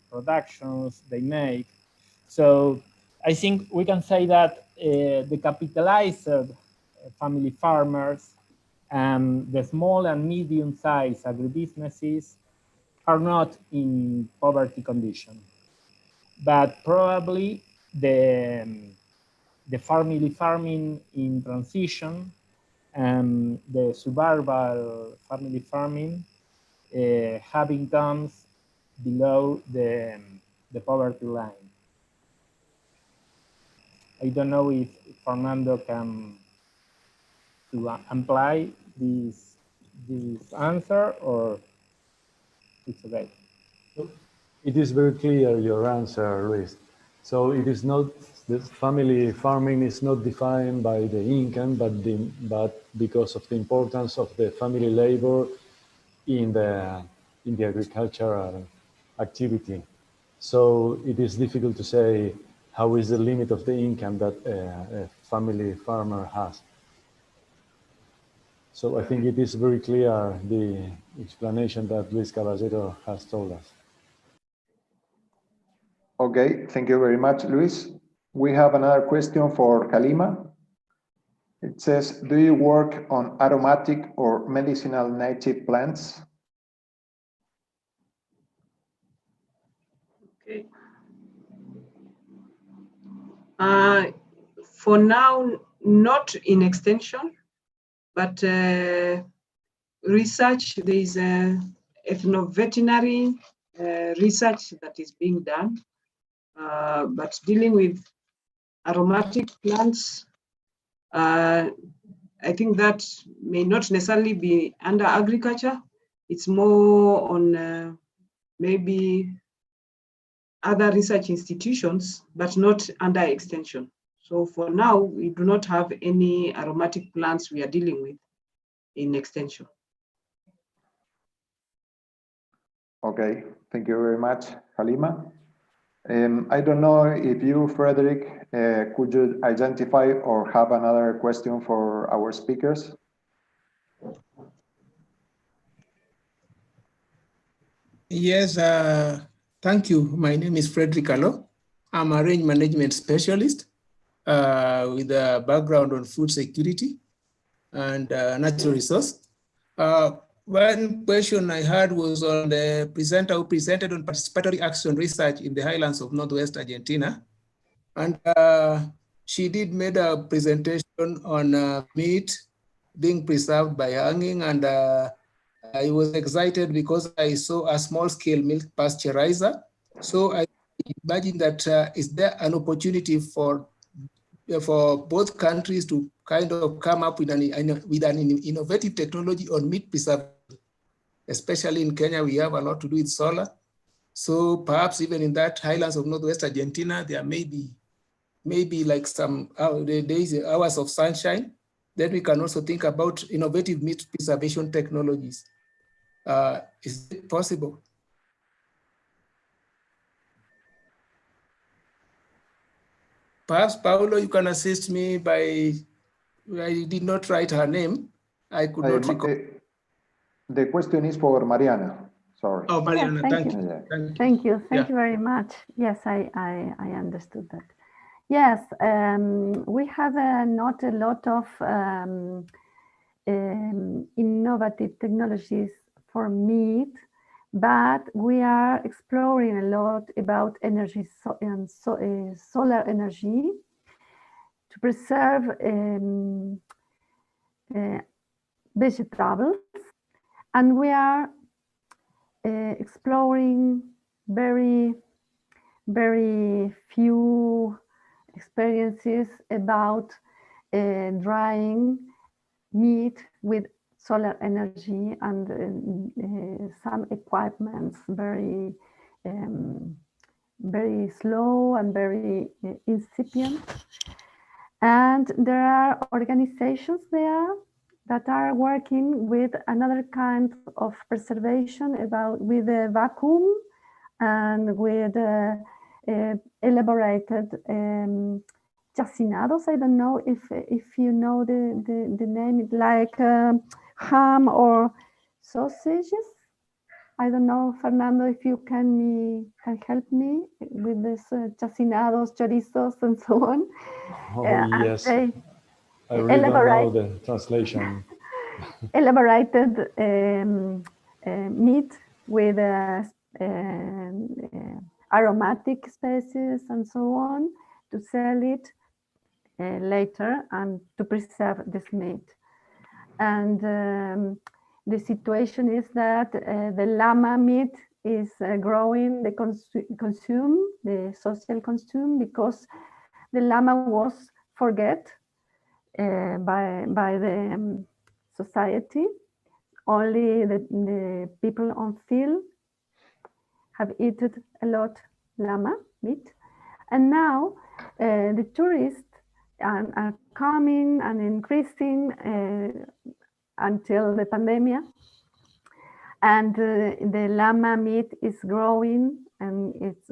productions they make. So I think we can say that the capitalized family farmers and the small and medium-sized agribusinesses are not in poverty condition, but probably the family farming in transition and the survival family farming have incomes below the poverty line. I don't know if Fernando can apply this answer, or it's okay. It is very clear, your answer, Luis. So it is not, the family farming is not defined by the income, but because of the importance of the family labor in the agricultural activity. So it is difficult to say how is the limit of the income that a family farmer has. So I think it is very clear, the explanation that Luis Caballero has told us. Okay, thank you very much, Luis. We have another question for Kalima. It says, do you work on aromatic or medicinal native plants? Okay. For now, not in extension, but research, there is ethnoveterinary research that is being done, but dealing with aromatic plants, I think that may not necessarily be under agriculture. It's more on maybe other research institutions, but not under extension. So for now, we do not have any aromatic plants we are dealing with in extension. Okay, thank you very much, Halima. I don't know if you, Frederick, could you identify or have another question for our speakers? Yes, thank you. My name is Frederick Allo. I'm a range management specialist with a background on food security and natural resource. One question I had was on the presenter who presented on participatory action research in the highlands of Northwest Argentina. And she did made a presentation on meat being preserved by hanging, and I was excited because I saw a small-scale milk pasteurizer. So I imagine that is there an opportunity for both countries to kind of come up with an innovative technology on meat preservation? Especially in Kenya, we have a lot to do with solar. So perhaps even in that highlands of Northwest Argentina, there may be like some days, hours of sunshine. Then we can also think about innovative meat preservation technologies. Is it possible? Perhaps, Paulo, you can assist me by, I did not write her name. I could not recall. The question is for Mariana. Sorry. Oh, Mariana, Yeah, thank you. Yeah. Thank you very much. Yes, I understood that. Yes, we have not a lot of innovative technologies for meat, but we are exploring a lot about energy solar energy to preserve vegetables, and we are exploring very few experiences about drying meat with solar energy, and some equipments very slow and very incipient. And there are organizations there that are working with another kind of preservation with a vacuum and with elaborated chacinados. I don't know if you know the name, like ham or sausages. I don't know, Fernando, if you can help me with this chacinados, chorizos, and so on. Oh, yes. I really don't know the translation. Elaborated meat with aromatic species and so on to sell it later and to preserve this meat. And the situation is that the llama meat is growing, the social consume, because the llama was forget by the society. Only the people on field have eaten a lot llama meat, and now the tourists are coming and increasing until the pandemic, and the llama meat is growing, and it's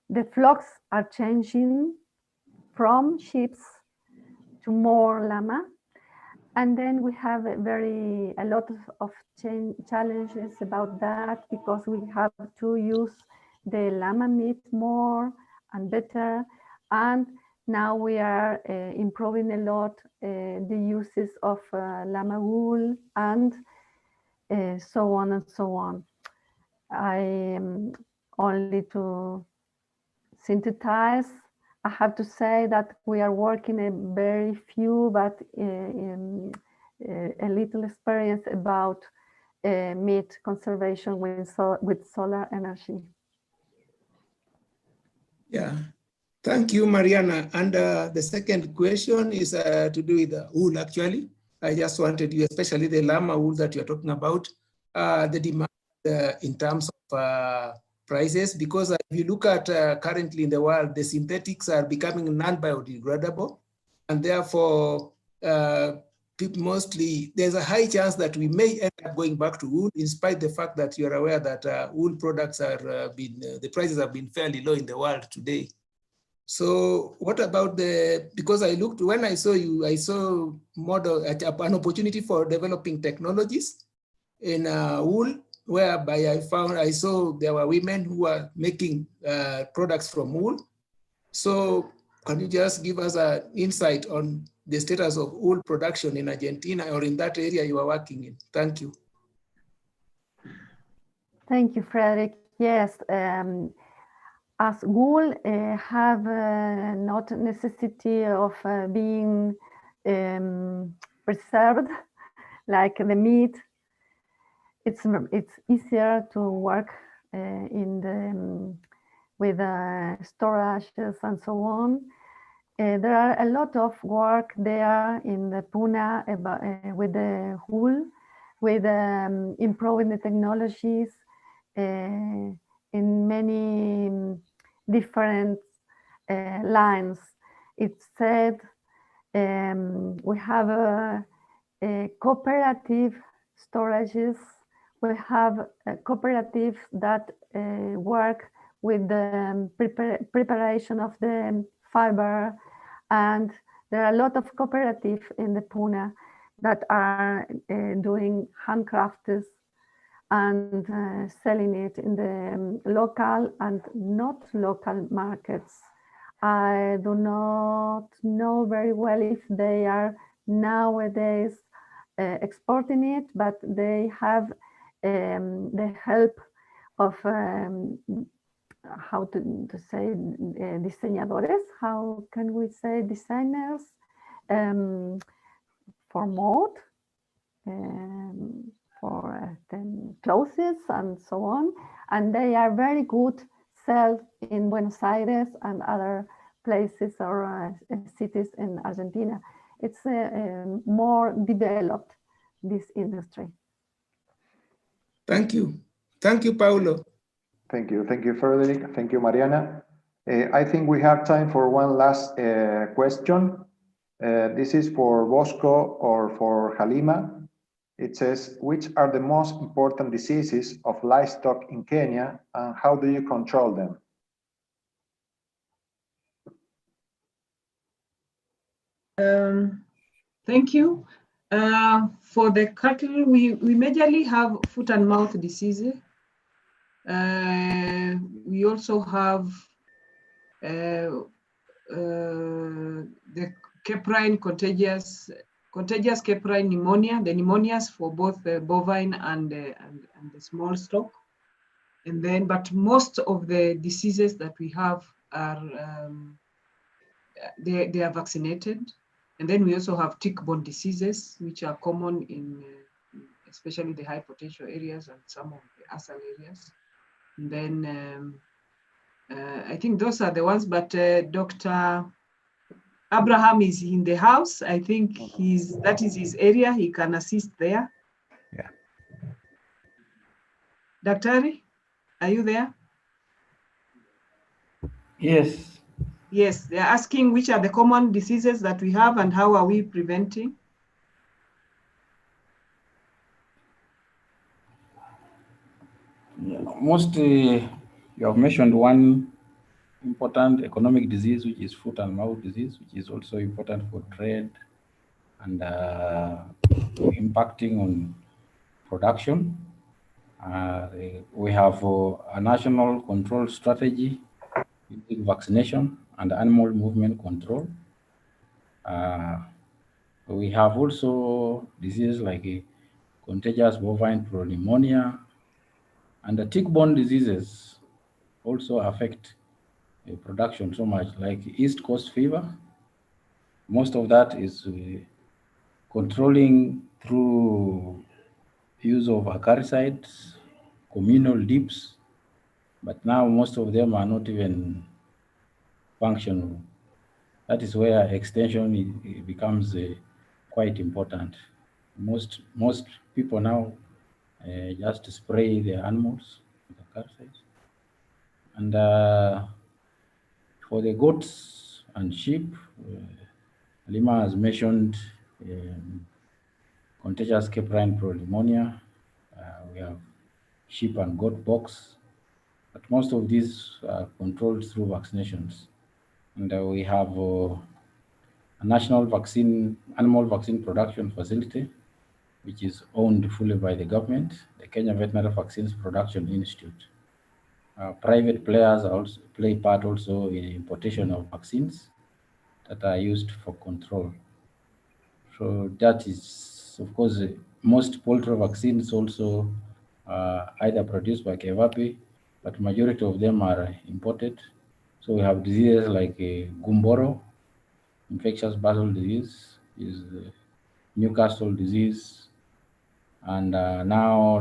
the flocks are changing from sheep to more llama. And then we have a lot of challenges about that, because we have to use the llama meat more and better. And now we are improving a lot the uses of llama wool and so on and so on. I only to synthesize, I have to say that we are working a very few, but a little experience about meat conservation with solar energy. Yeah, thank you, Mariana. And the second question is to do with the wool, actually. I just wanted you, especially the llama wool that you're talking about, the demand in terms of prices, because if you look at currently in the world, the synthetics are becoming non-biodegradable, and therefore mostly there's a high chance that we may end up going back to wool, in spite of the fact that you're aware that wool products are the prices have been fairly low in the world today. So what about because I looked, when I saw you, I saw an opportunity for developing technologies in wool, whereby I saw there were women who were making products from wool. So can you just give us an insight on the status of wool production in Argentina or in that area you are working in? Thank you. Thank you, Frederick. Yes, as wool have not necessity of being preserved like the meat, it's easier to work with storages and so on. There are a lot of work there in the Puna with the wool, with improving the technologies in many different lines. It said we have a cooperative storages. We have cooperatives that work with the preparation of the fiber, and there are a lot of cooperatives in the Puna that are doing handcrafts and selling it in the local and not local markets. I do not know very well if they are nowadays exporting it, but they have the help of how to say diseñadores, how can we say designers for mode, for clothes and so on, and they are very good sell in Buenos Aires and other places or cities in Argentina. It's more developed, this industry. Thank you. Thank you, Paulo. Thank you. Thank you, Frederick. Thank you, Mariana. I think we have time for one last question. This is for Bosco or for Halima. It says, which are the most important diseases of livestock in Kenya and how do you control them? Thank you. For the cattle, we majorly have foot and mouth diseases. We also have the caprine contagious caprine pneumonia, the pneumonias for both the bovine and the small stock. And then, but most of the diseases that we have are, they are vaccinated. And then we also have tick-borne diseases, which are common in especially the high potential areas and some of the ASAL areas. And then I think those are the ones, but Dr. Abraham is in the house. I think that is his area. He can assist there. Yeah. Daktari, are you there? Yes. Yes, they're asking which are the common diseases that we have and how are we preventing? Yeah, mostly you have mentioned one important economic disease, which is foot and mouth disease, which is also important for trade and impacting on production. We have a national control strategy using vaccination and animal movement control. We have also diseases like contagious bovine pneumonia, and the tick-borne diseases also affect production so much, like East Coast fever. Most of that is controlling through use of acaricides, communal dips, but now most of them are not even functional. That is where extension becomes quite important. Most people now just spray their animals with acaricides. And for the goats and sheep, Lima has mentioned contagious caprine pneumonia. We have sheep and goat pox, but most of these are controlled through vaccinations. And we have a national animal vaccine production facility, which is owned fully by the government, the Kenya Veterinary Vaccines Production Institute. Private players also play part also in importation of vaccines that are used for control. So that is, of course, most poultry vaccines also either produced by Kevapi, but majority of them are imported. So we have diseases like Gumboro, infectious basal disease, is Newcastle disease, and now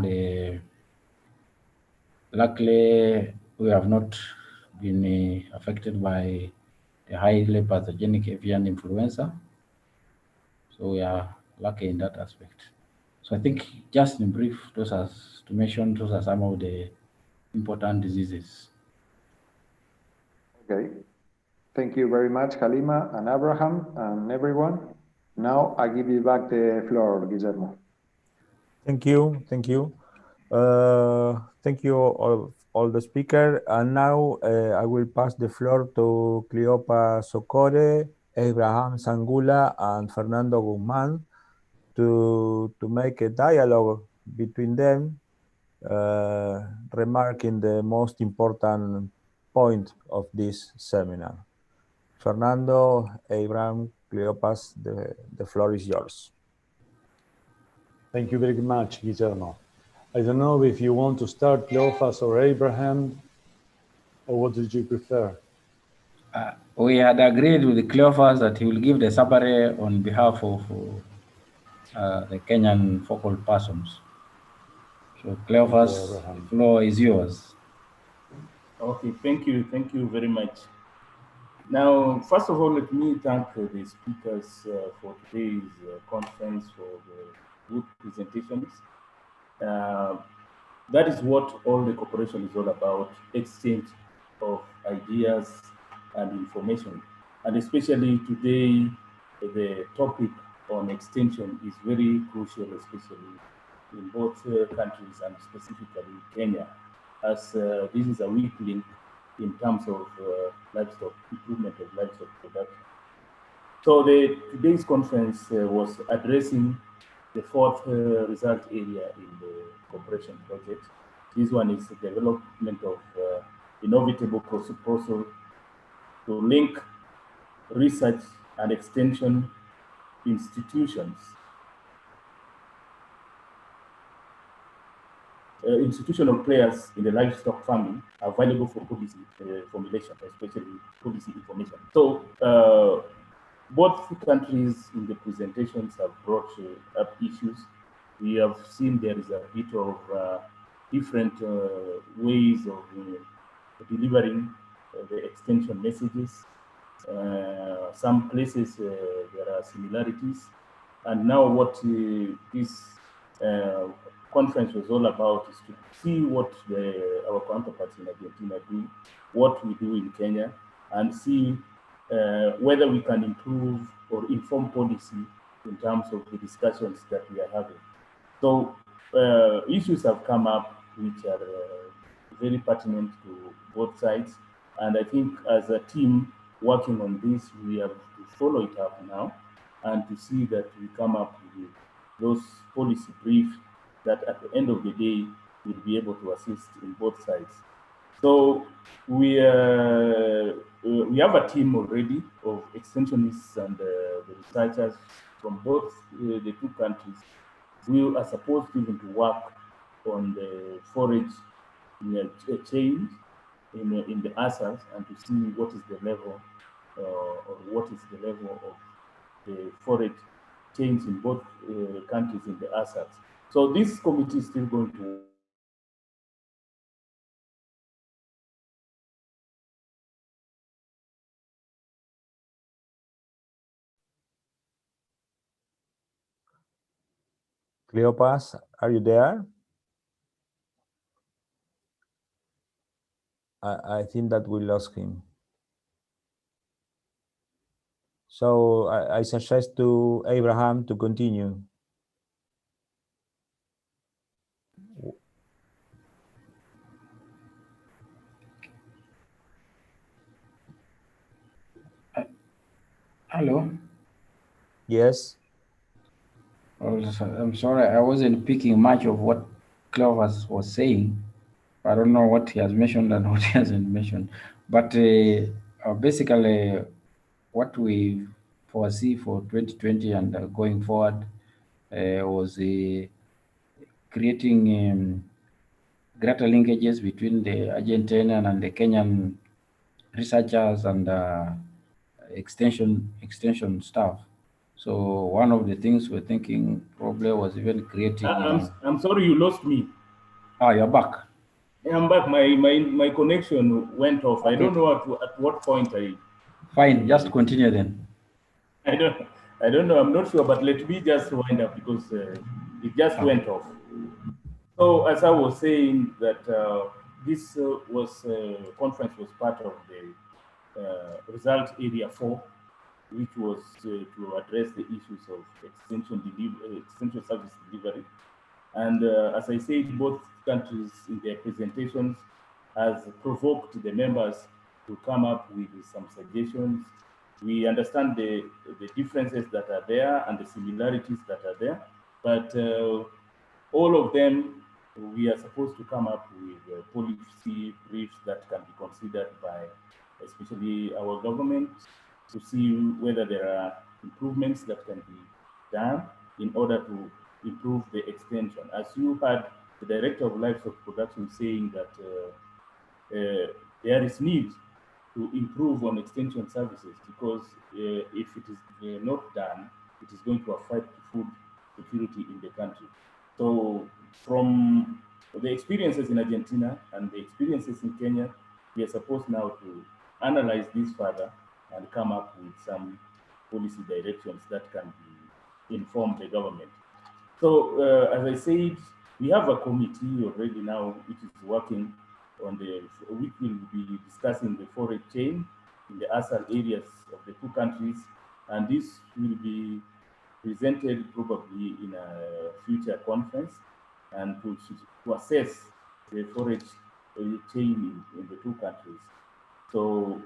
luckily we have not been affected by the highly pathogenic avian influenza. So we are lucky in that aspect. So I think just in brief, those are some of the important diseases. Okay. Thank you very much, Halima and Abraham and everyone. Now I give you back the floor, Guillermo. Thank you. Thank you. Thank you all the speakers. And now I will pass the floor to Cleopa Socorre, Abraham Sangula, and Fernando Guzman to make a dialogue between them, remarking the most important point of this seminar. Fernando, Abraham, Cleopas, the floor is yours. Thank you very much, Guillermo. I don't know if you want to start, Cleopas or Abraham, or what did you prefer? We had agreed with Cleopas that he will give the summary on behalf of the Kenyan focal persons. So Cleopas, the floor is yours. Okay, thank you very much. Now, first of all, let me thank the speakers for today's conference for the good presentations. That is what all the cooperation is all about, exchange of ideas and information. And especially today, the topic on extension is very crucial, especially in both countries and specifically Kenya, as this is a weak link in terms of livestock, improvement of livestock production. So today's conference was addressing the fourth result area in the cooperation project. This one is the development of innovative proposal to link research and extension institutions. Institutional players in the livestock farming are valuable for policy formulation, especially policy information. So both countries in the presentations have brought up issues. We have seen there is a bit of different ways of delivering the extension messages. Some places there are similarities. And now what this conference was all about is to see what our counterparts in Argentina do, what we do in Kenya, and see whether we can improve or inform policy in terms of the discussions that we are having. So issues have come up which are very pertinent to both sides. And I think as a team working on this, we have to follow it up now and to see that we come up with those policy briefs that at the end of the day will be able to assist in both sides. So we have a team already of extensionists and the researchers from both the two countries. We are supposed even to work on the forage change in the ASAs and to see what is the level of the forage change in both countries in the ASAs. So this committee is still going to Cleopas, are you there? I think that we lost him. So I suggest to Abraham to continue. Hello. Yes. I'm sorry, I wasn't picking much of what Clovis was saying. I don't know what he has mentioned and what he hasn't mentioned. But basically, what we foresee for 2020 and going forward was creating greater linkages between the Argentinian and the Kenyan researchers and extension staff. So one of the things we're thinking probably was even creating. I'm sorry you lost me. Ah, you're back. I'm back. My connection went off. Okay. I don't know at what point I. Fine, just continue then. I don't know. I'm not sure, but let me just wind up because it just went off. So as I was saying that this conference was part of the result area 4, which was to address the issues of extension service delivery. And as I said, both countries in their presentations has provoked the members to come up with some suggestions. We understand the differences that are there and the similarities that are there, but all of them, we are supposed to come up with policy briefs that can be considered by especially our government to see whether there are improvements that can be done in order to improve the extension. As you heard the Director of Livestock Production saying that there is need to improve on extension services because if it is not done, it is going to affect food security in the country. So from the experiences in Argentina and the experiences in Kenya, we are supposed now to analyze this further and come up with some policy directions that can inform the government. So as I said, we have a committee already now which is working on which will be discussing the forage chain in the ASAL areas of the two countries, and this will be presented probably in a future conference and to assess the forage chain in the two countries. So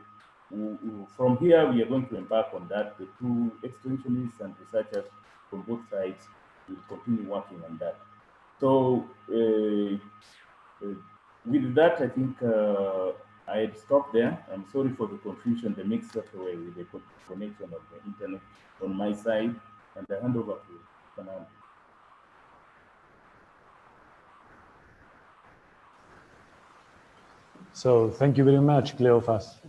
from here, we are going to embark on that. The two extensionists and researchers from both sides will continue working on that. So with that, I think I had stopped there. I'm sorry for the confusion, the mix-up with the connection of the internet on my side, and I hand over to Fernando. So thank you very much, Cleophas.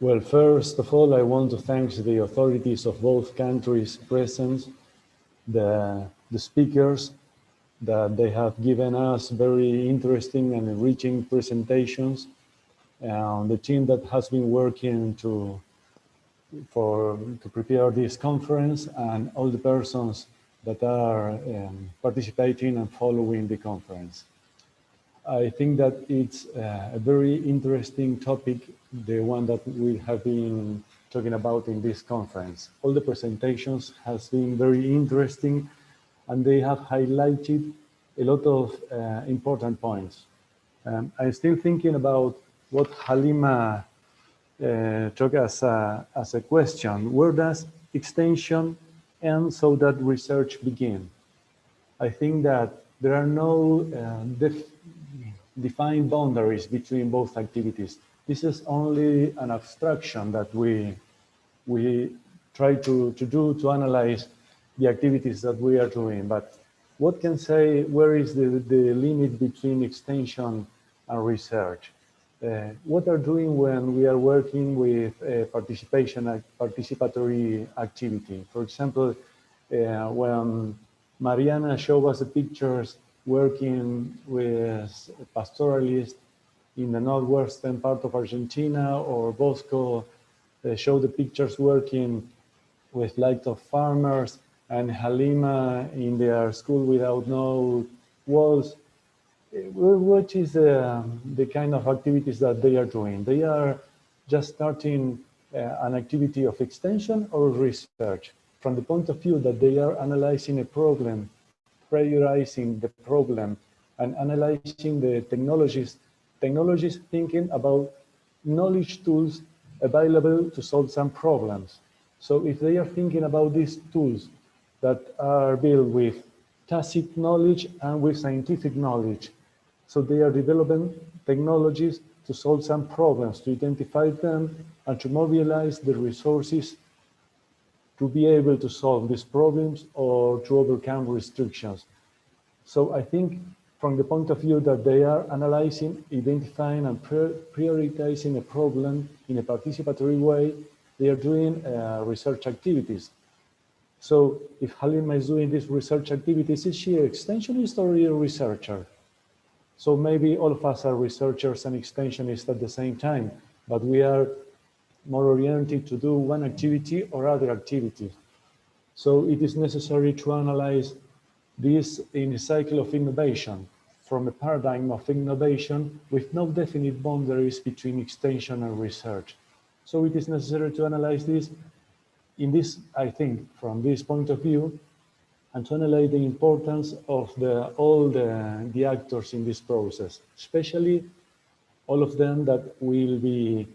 Well, first of all, I want to thank the authorities of both countries present, the speakers, that they have given us very interesting and enriching presentations, and the team that has been working to prepare this conference, and all the persons that are participating and following the conference. I think that it's a very interesting topic, the one that we have been talking about in this conference. All the presentations has been very interesting, and they have highlighted a lot of important points. I'm still thinking about what Halima took as a question. Where does extension end so that research begin? I think that there are no defined boundaries between both activities. This is only an abstraction that we try to do to analyze the activities that we are doing. But what can say where is the limit between extension and research? What are doing when we are working with participatory activity? For example, when Mariana showed us the pictures working with Pastoralist in the northwestern part of Argentina, or Bosco showed the pictures working with livestock farmers, and Halima in their school without no walls. what is the kind of activities that they are doing? They are just starting an activity of extension or research from the point of view that they are analyzing a problem, prioritizing the problem, and analyzing the technologies thinking about knowledge tools available to solve some problems. So if they are thinking about these tools that are built with tacit knowledge and with scientific knowledge, so they are developing technologies to solve some problems, to identify them, and to mobilize the resources to be able to solve these problems or to overcome restrictions. So I think from the point of view that they are analyzing, identifying, and prioritizing a problem in a participatory way, they are doing research activities. So if Halima is doing these research activities, is she an extensionist or a researcher? So maybe all of us are researchers and extensionists at the same time, but we are more oriented to do one activity or other activity. So it is necessary to analyze this in a cycle of innovation, from a paradigm of innovation with no definite boundaries between extension and research. So it is necessary to analyze this in this, I think, from this point of view, and to analyze the importance of all the actors in this process, especially all of them that will be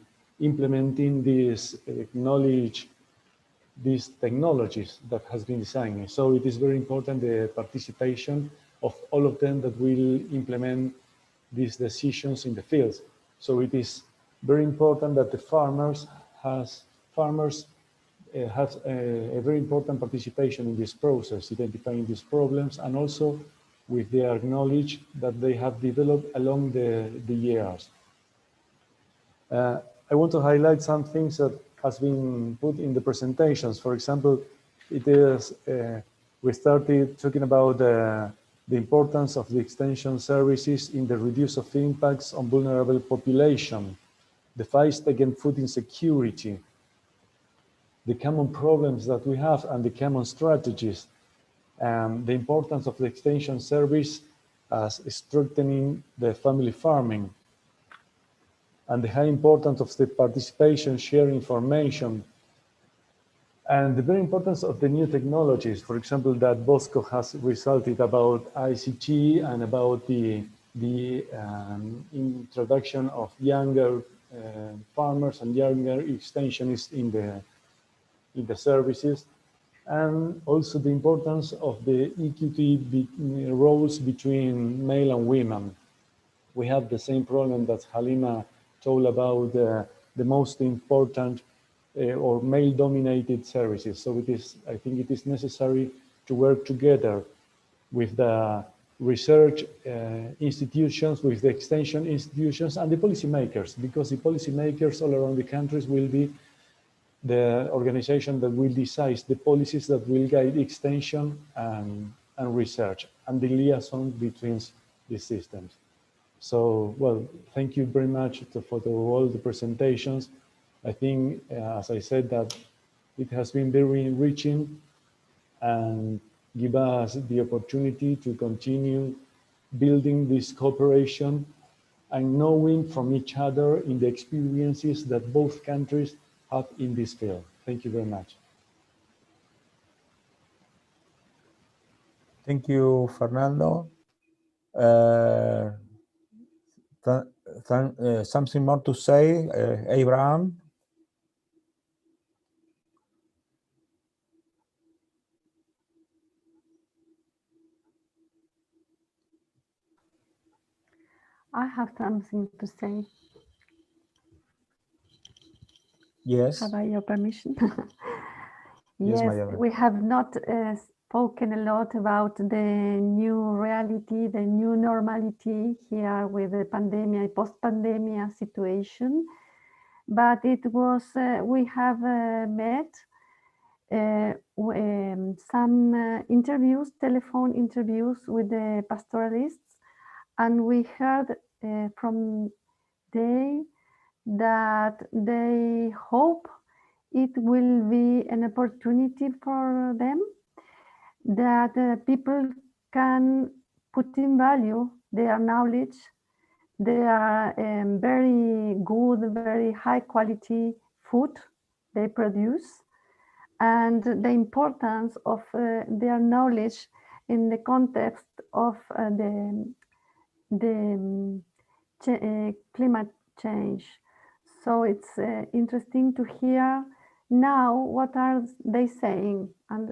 implementing this knowledge, these technologies that has been designed. So it is very important the participation of all of them that will implement these decisions in the fields. So it is very important that the farmers have a very important participation in this process, identifying these problems, and also with their knowledge that they have developed along the years. I want to highlight some things that has been put in the presentations. For example, it is, we started talking about the importance of the extension services in the reduce of impacts on vulnerable population, the fight against food insecurity, the common problems that we have and the common strategies, the importance of the extension service as strengthening the family farming, and the high importance of the participation, sharing information, and the very importance of the new technologies, for example, that Bosco has resulted about ICT and about the introduction of younger farmers and younger extensionists in the services, and also the importance of the equity roles between male and women. We have the same problem that Halima told about the most important or male-dominated services. So it is, I think it is necessary to work together with the research institutions, with the extension institutions, and the policymakers, because the policymakers all around the countries will be the organization that will decide the policies that will guide extension and research, and the liaison between these systems. So, well, thank you very much for all the presentations. I think, as I said, that it has been very enriching and give us the opportunity to continue building this cooperation and knowing from each other in the experiences that both countries have in this field. Thank you very much. Thank you, Fernando. Something more to say, Abraham? I have something to say. Yes. Have I your permission? Yes, Yes, we have not spoken a lot about the new reality, the new normality here with the pandemic, post-pandemic situation. But it was, we have met some interviews, telephone interviews with the pastoralists, and we heard from them that they hope it will be an opportunity for them, that people can put in value their knowledge. They are very good, very high quality food they produce, and the importance of their knowledge in the context of climate change. So it's interesting to hear now what are they saying, and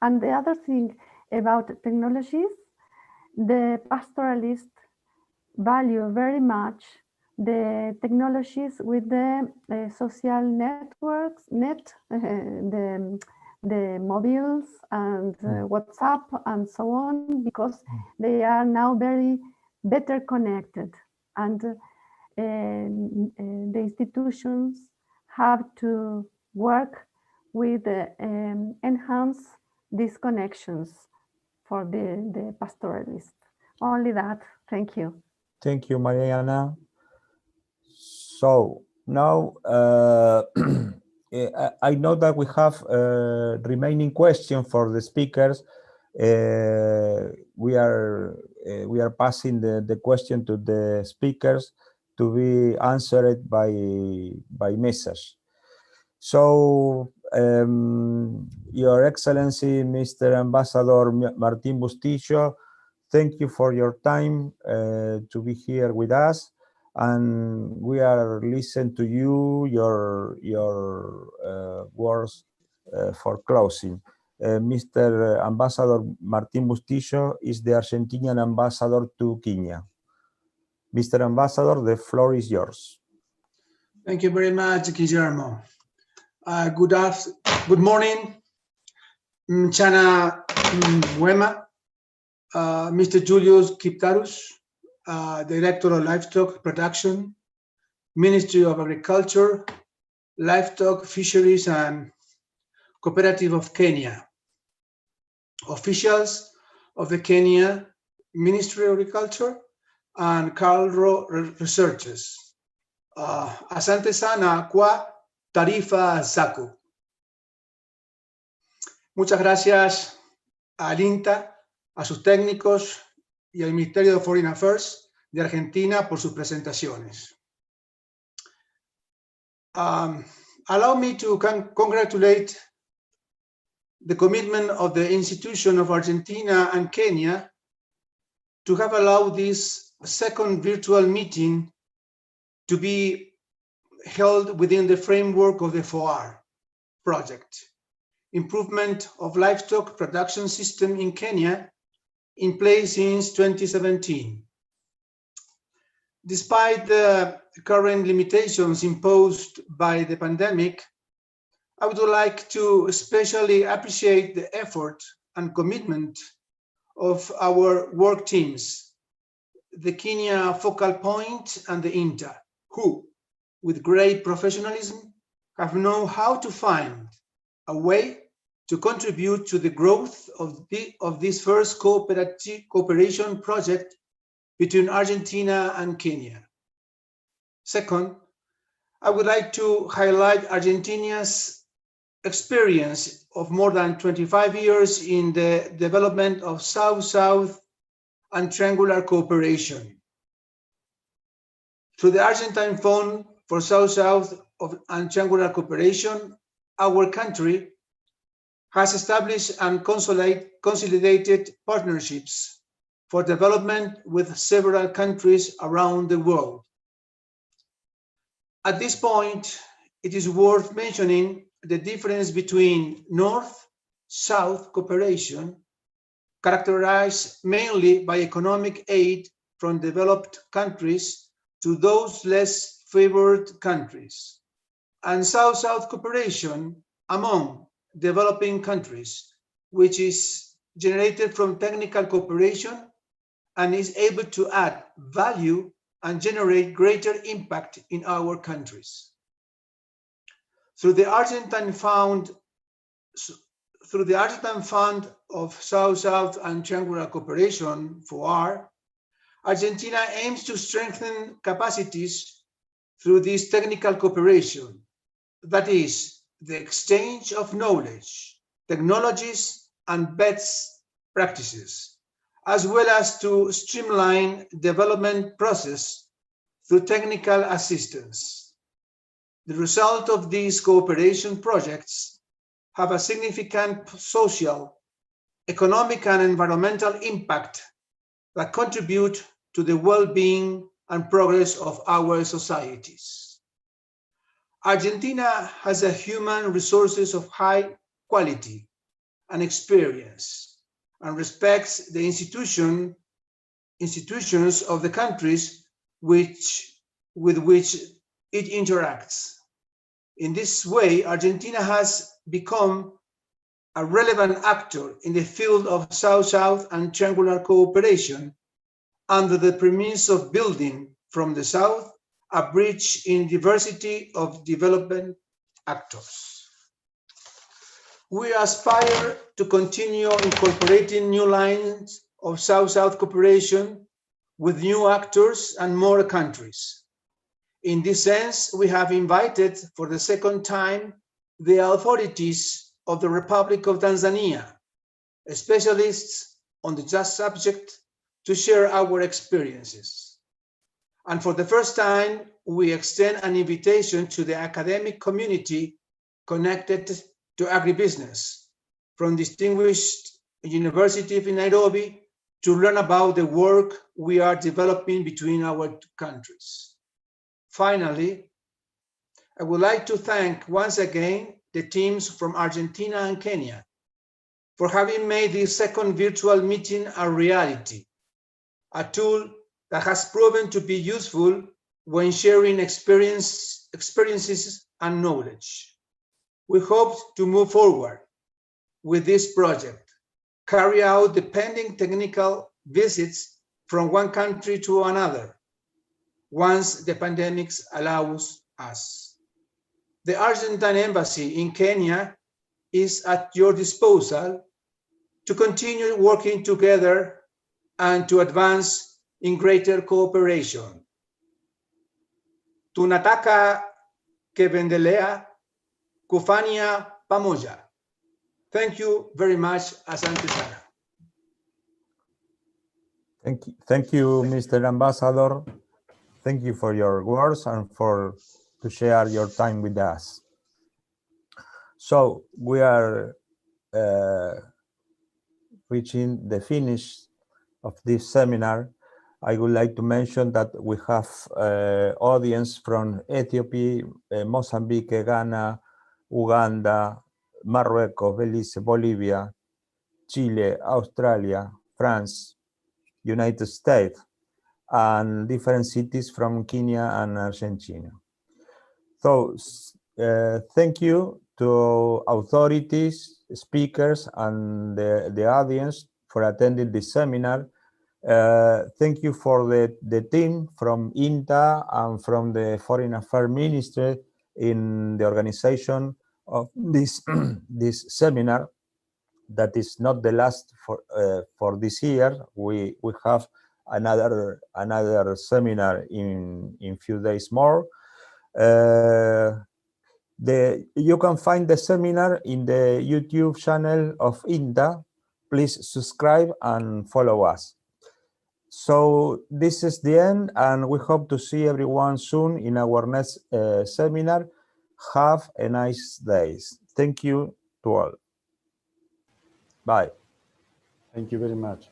and the other thing about technologies, the pastoralists value very much the technologies with the social networks, the mobiles and WhatsApp and so on, because they are now very better connected, and the institutions have to work with enhance these connections for the pastoralists. Only that. Thank you. Thank you, Mariana. So now I know that we have remaining questions for the speakers. We are passing the question to the speakers to be answered by message. So, Your Excellency, Mr. Ambassador Martín Bustillo, thank you for your time to be here with us, and we are listening to you, your words for closing. Mr. Ambassador Martín Bustillo is the Argentinian ambassador to Kenya. Mr. Ambassador, the floor is yours. Thank you very much, Guillermo. Good morning, Mchana Mwema, Mr. Julius Kiptarus, Director of Livestock Production, Ministry of Agriculture, Livestock, Fisheries and Cooperative of Kenya, officials of the Kenya Ministry of Agriculture, and Agro researchers. Asante sana kwa taarifa zako. Muchas gracias al INTA, a sus técnicos y al Ministerio de Foreign Affairs de Argentina por sus presentaciones. Allow me to congratulate the commitment of the institution of Argentina and Kenya to have allowed this second virtual meeting to be held within the framework of the FOAR project, Improvement of Livestock Production System in Kenya, in place since 2017. Despite the current limitations imposed by the pandemic, I would like to especially appreciate the effort and commitment of our work teams, the Kenya Focal Point and the INTA, who, with great professionalism, have known how to find a way to contribute to the growth of this first cooperation project between Argentina and Kenya. Second, I would like to highlight Argentina's experience of more than 25 years in the development of South-South and triangular cooperation. Through the Argentine Fund for South-South and Triangular Cooperation, our country has established and consolidated partnerships for development with several countries around the world. At this point, it is worth mentioning the difference between North-South cooperation, characterized mainly by economic aid from developed countries to those less favored countries, and South-South cooperation among developing countries, which is generated from technical cooperation and is able to add value and generate greater impact in our countries. Through the Argentine Fund of South-South and Triangular Cooperation, FOAR, Argentina aims to strengthen capacities through this technical cooperation, that is, the exchange of knowledge, technologies, and best practices, as well as to streamline development process through technical assistance. The result of these cooperation projects have a significant social, economic, and environmental impact that contribute to the well-being and progress of our societies. Argentina has a human resources of high quality and experience and respects the institutions of the countries with which it interacts. In this way, Argentina has become a relevant actor in the field of South-South and triangular cooperation under the premise of building from the South a bridge in diversity of development actors. We aspire to continue incorporating new lines of South-South cooperation with new actors and more countries. In this sense, we have invited for the second time the authorities of the Republic of Tanzania, specialists on the just subject, to share our experiences. And for the first time, we extend an invitation to the academic community connected to agribusiness from distinguished University of Nairobi to learn about the work we are developing between our two countries. Finally, I would like to thank once again the teams from Argentina and Kenya for having made this second virtual meeting a reality, a tool that has proven to be useful when sharing experiences and knowledge. We hope to move forward with this project, carry out the pending technical visits from one country to another, once the pandemic allows us. The Argentine Embassy in Kenya is at your disposal to continue working together and to advance in greater cooperation. Tunataka kevendelea kufanya pamoja. Thank you very much, asante sana. Thank you, Mr. Ambassador. Thank you for your words and to share your time with us. So we are reaching the finish of this seminar. I would like to mention that we have audience from Ethiopia, Mozambique, Ghana, Uganda, Morocco, Belize, Bolivia, Chile, Australia, France, United States, and different cities from Kenya and Argentina. So thank you to authorities, speakers, and the audience for attending this seminar. Thank you for the team from INTA and from the Foreign Affairs Ministry in the organization of this this seminar. That is not the last for this year. We have another seminar in few days more. You can find the seminar in the YouTube channel of INTA. Please subscribe and follow us. So this is the end, and we hope to see everyone soon in our next seminar. Have a nice day. Thank you to all. Bye. Thank you very much.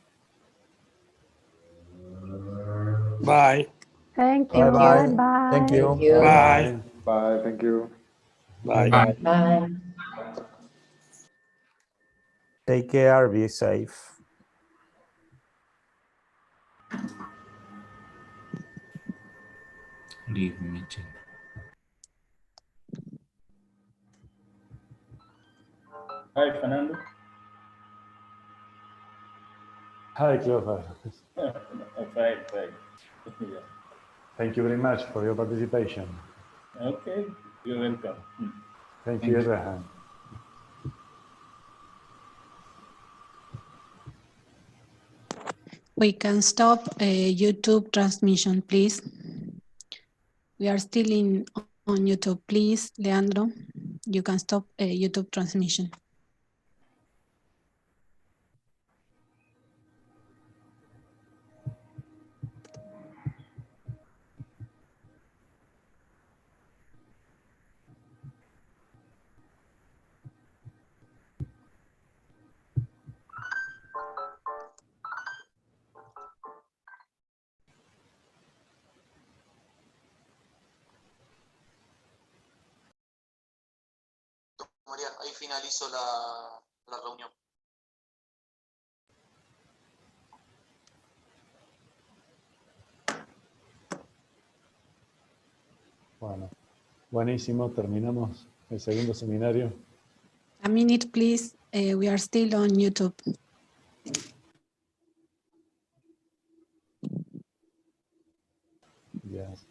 Bye. Thank you. Bye-bye. Bye-bye. Thank you. Thank you. Bye. Bye, thank you. Bye. Bye. Take care. Be safe. Leave meeting. Hi, Fernando. Hi, Clover. Fine. Yeah. Thank you very much for your participation. Okay, you're welcome. Thank you, Abraham. We can stop YouTube transmission, please. We are still on YouTube, please, Leandro. You can stop YouTube transmission. ahí finalizo la reunión. Bueno, buenísimo, terminamos el segundo seminario. A minute, please. We are still on YouTube. Yes.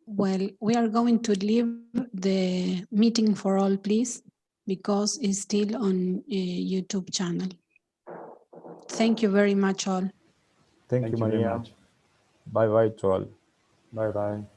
Well, we are going to leave the meeting for all, please, because it's still on YouTube channel. Thank you very much all. Thank you, very Maria. much. Bye-bye to all. Bye-bye.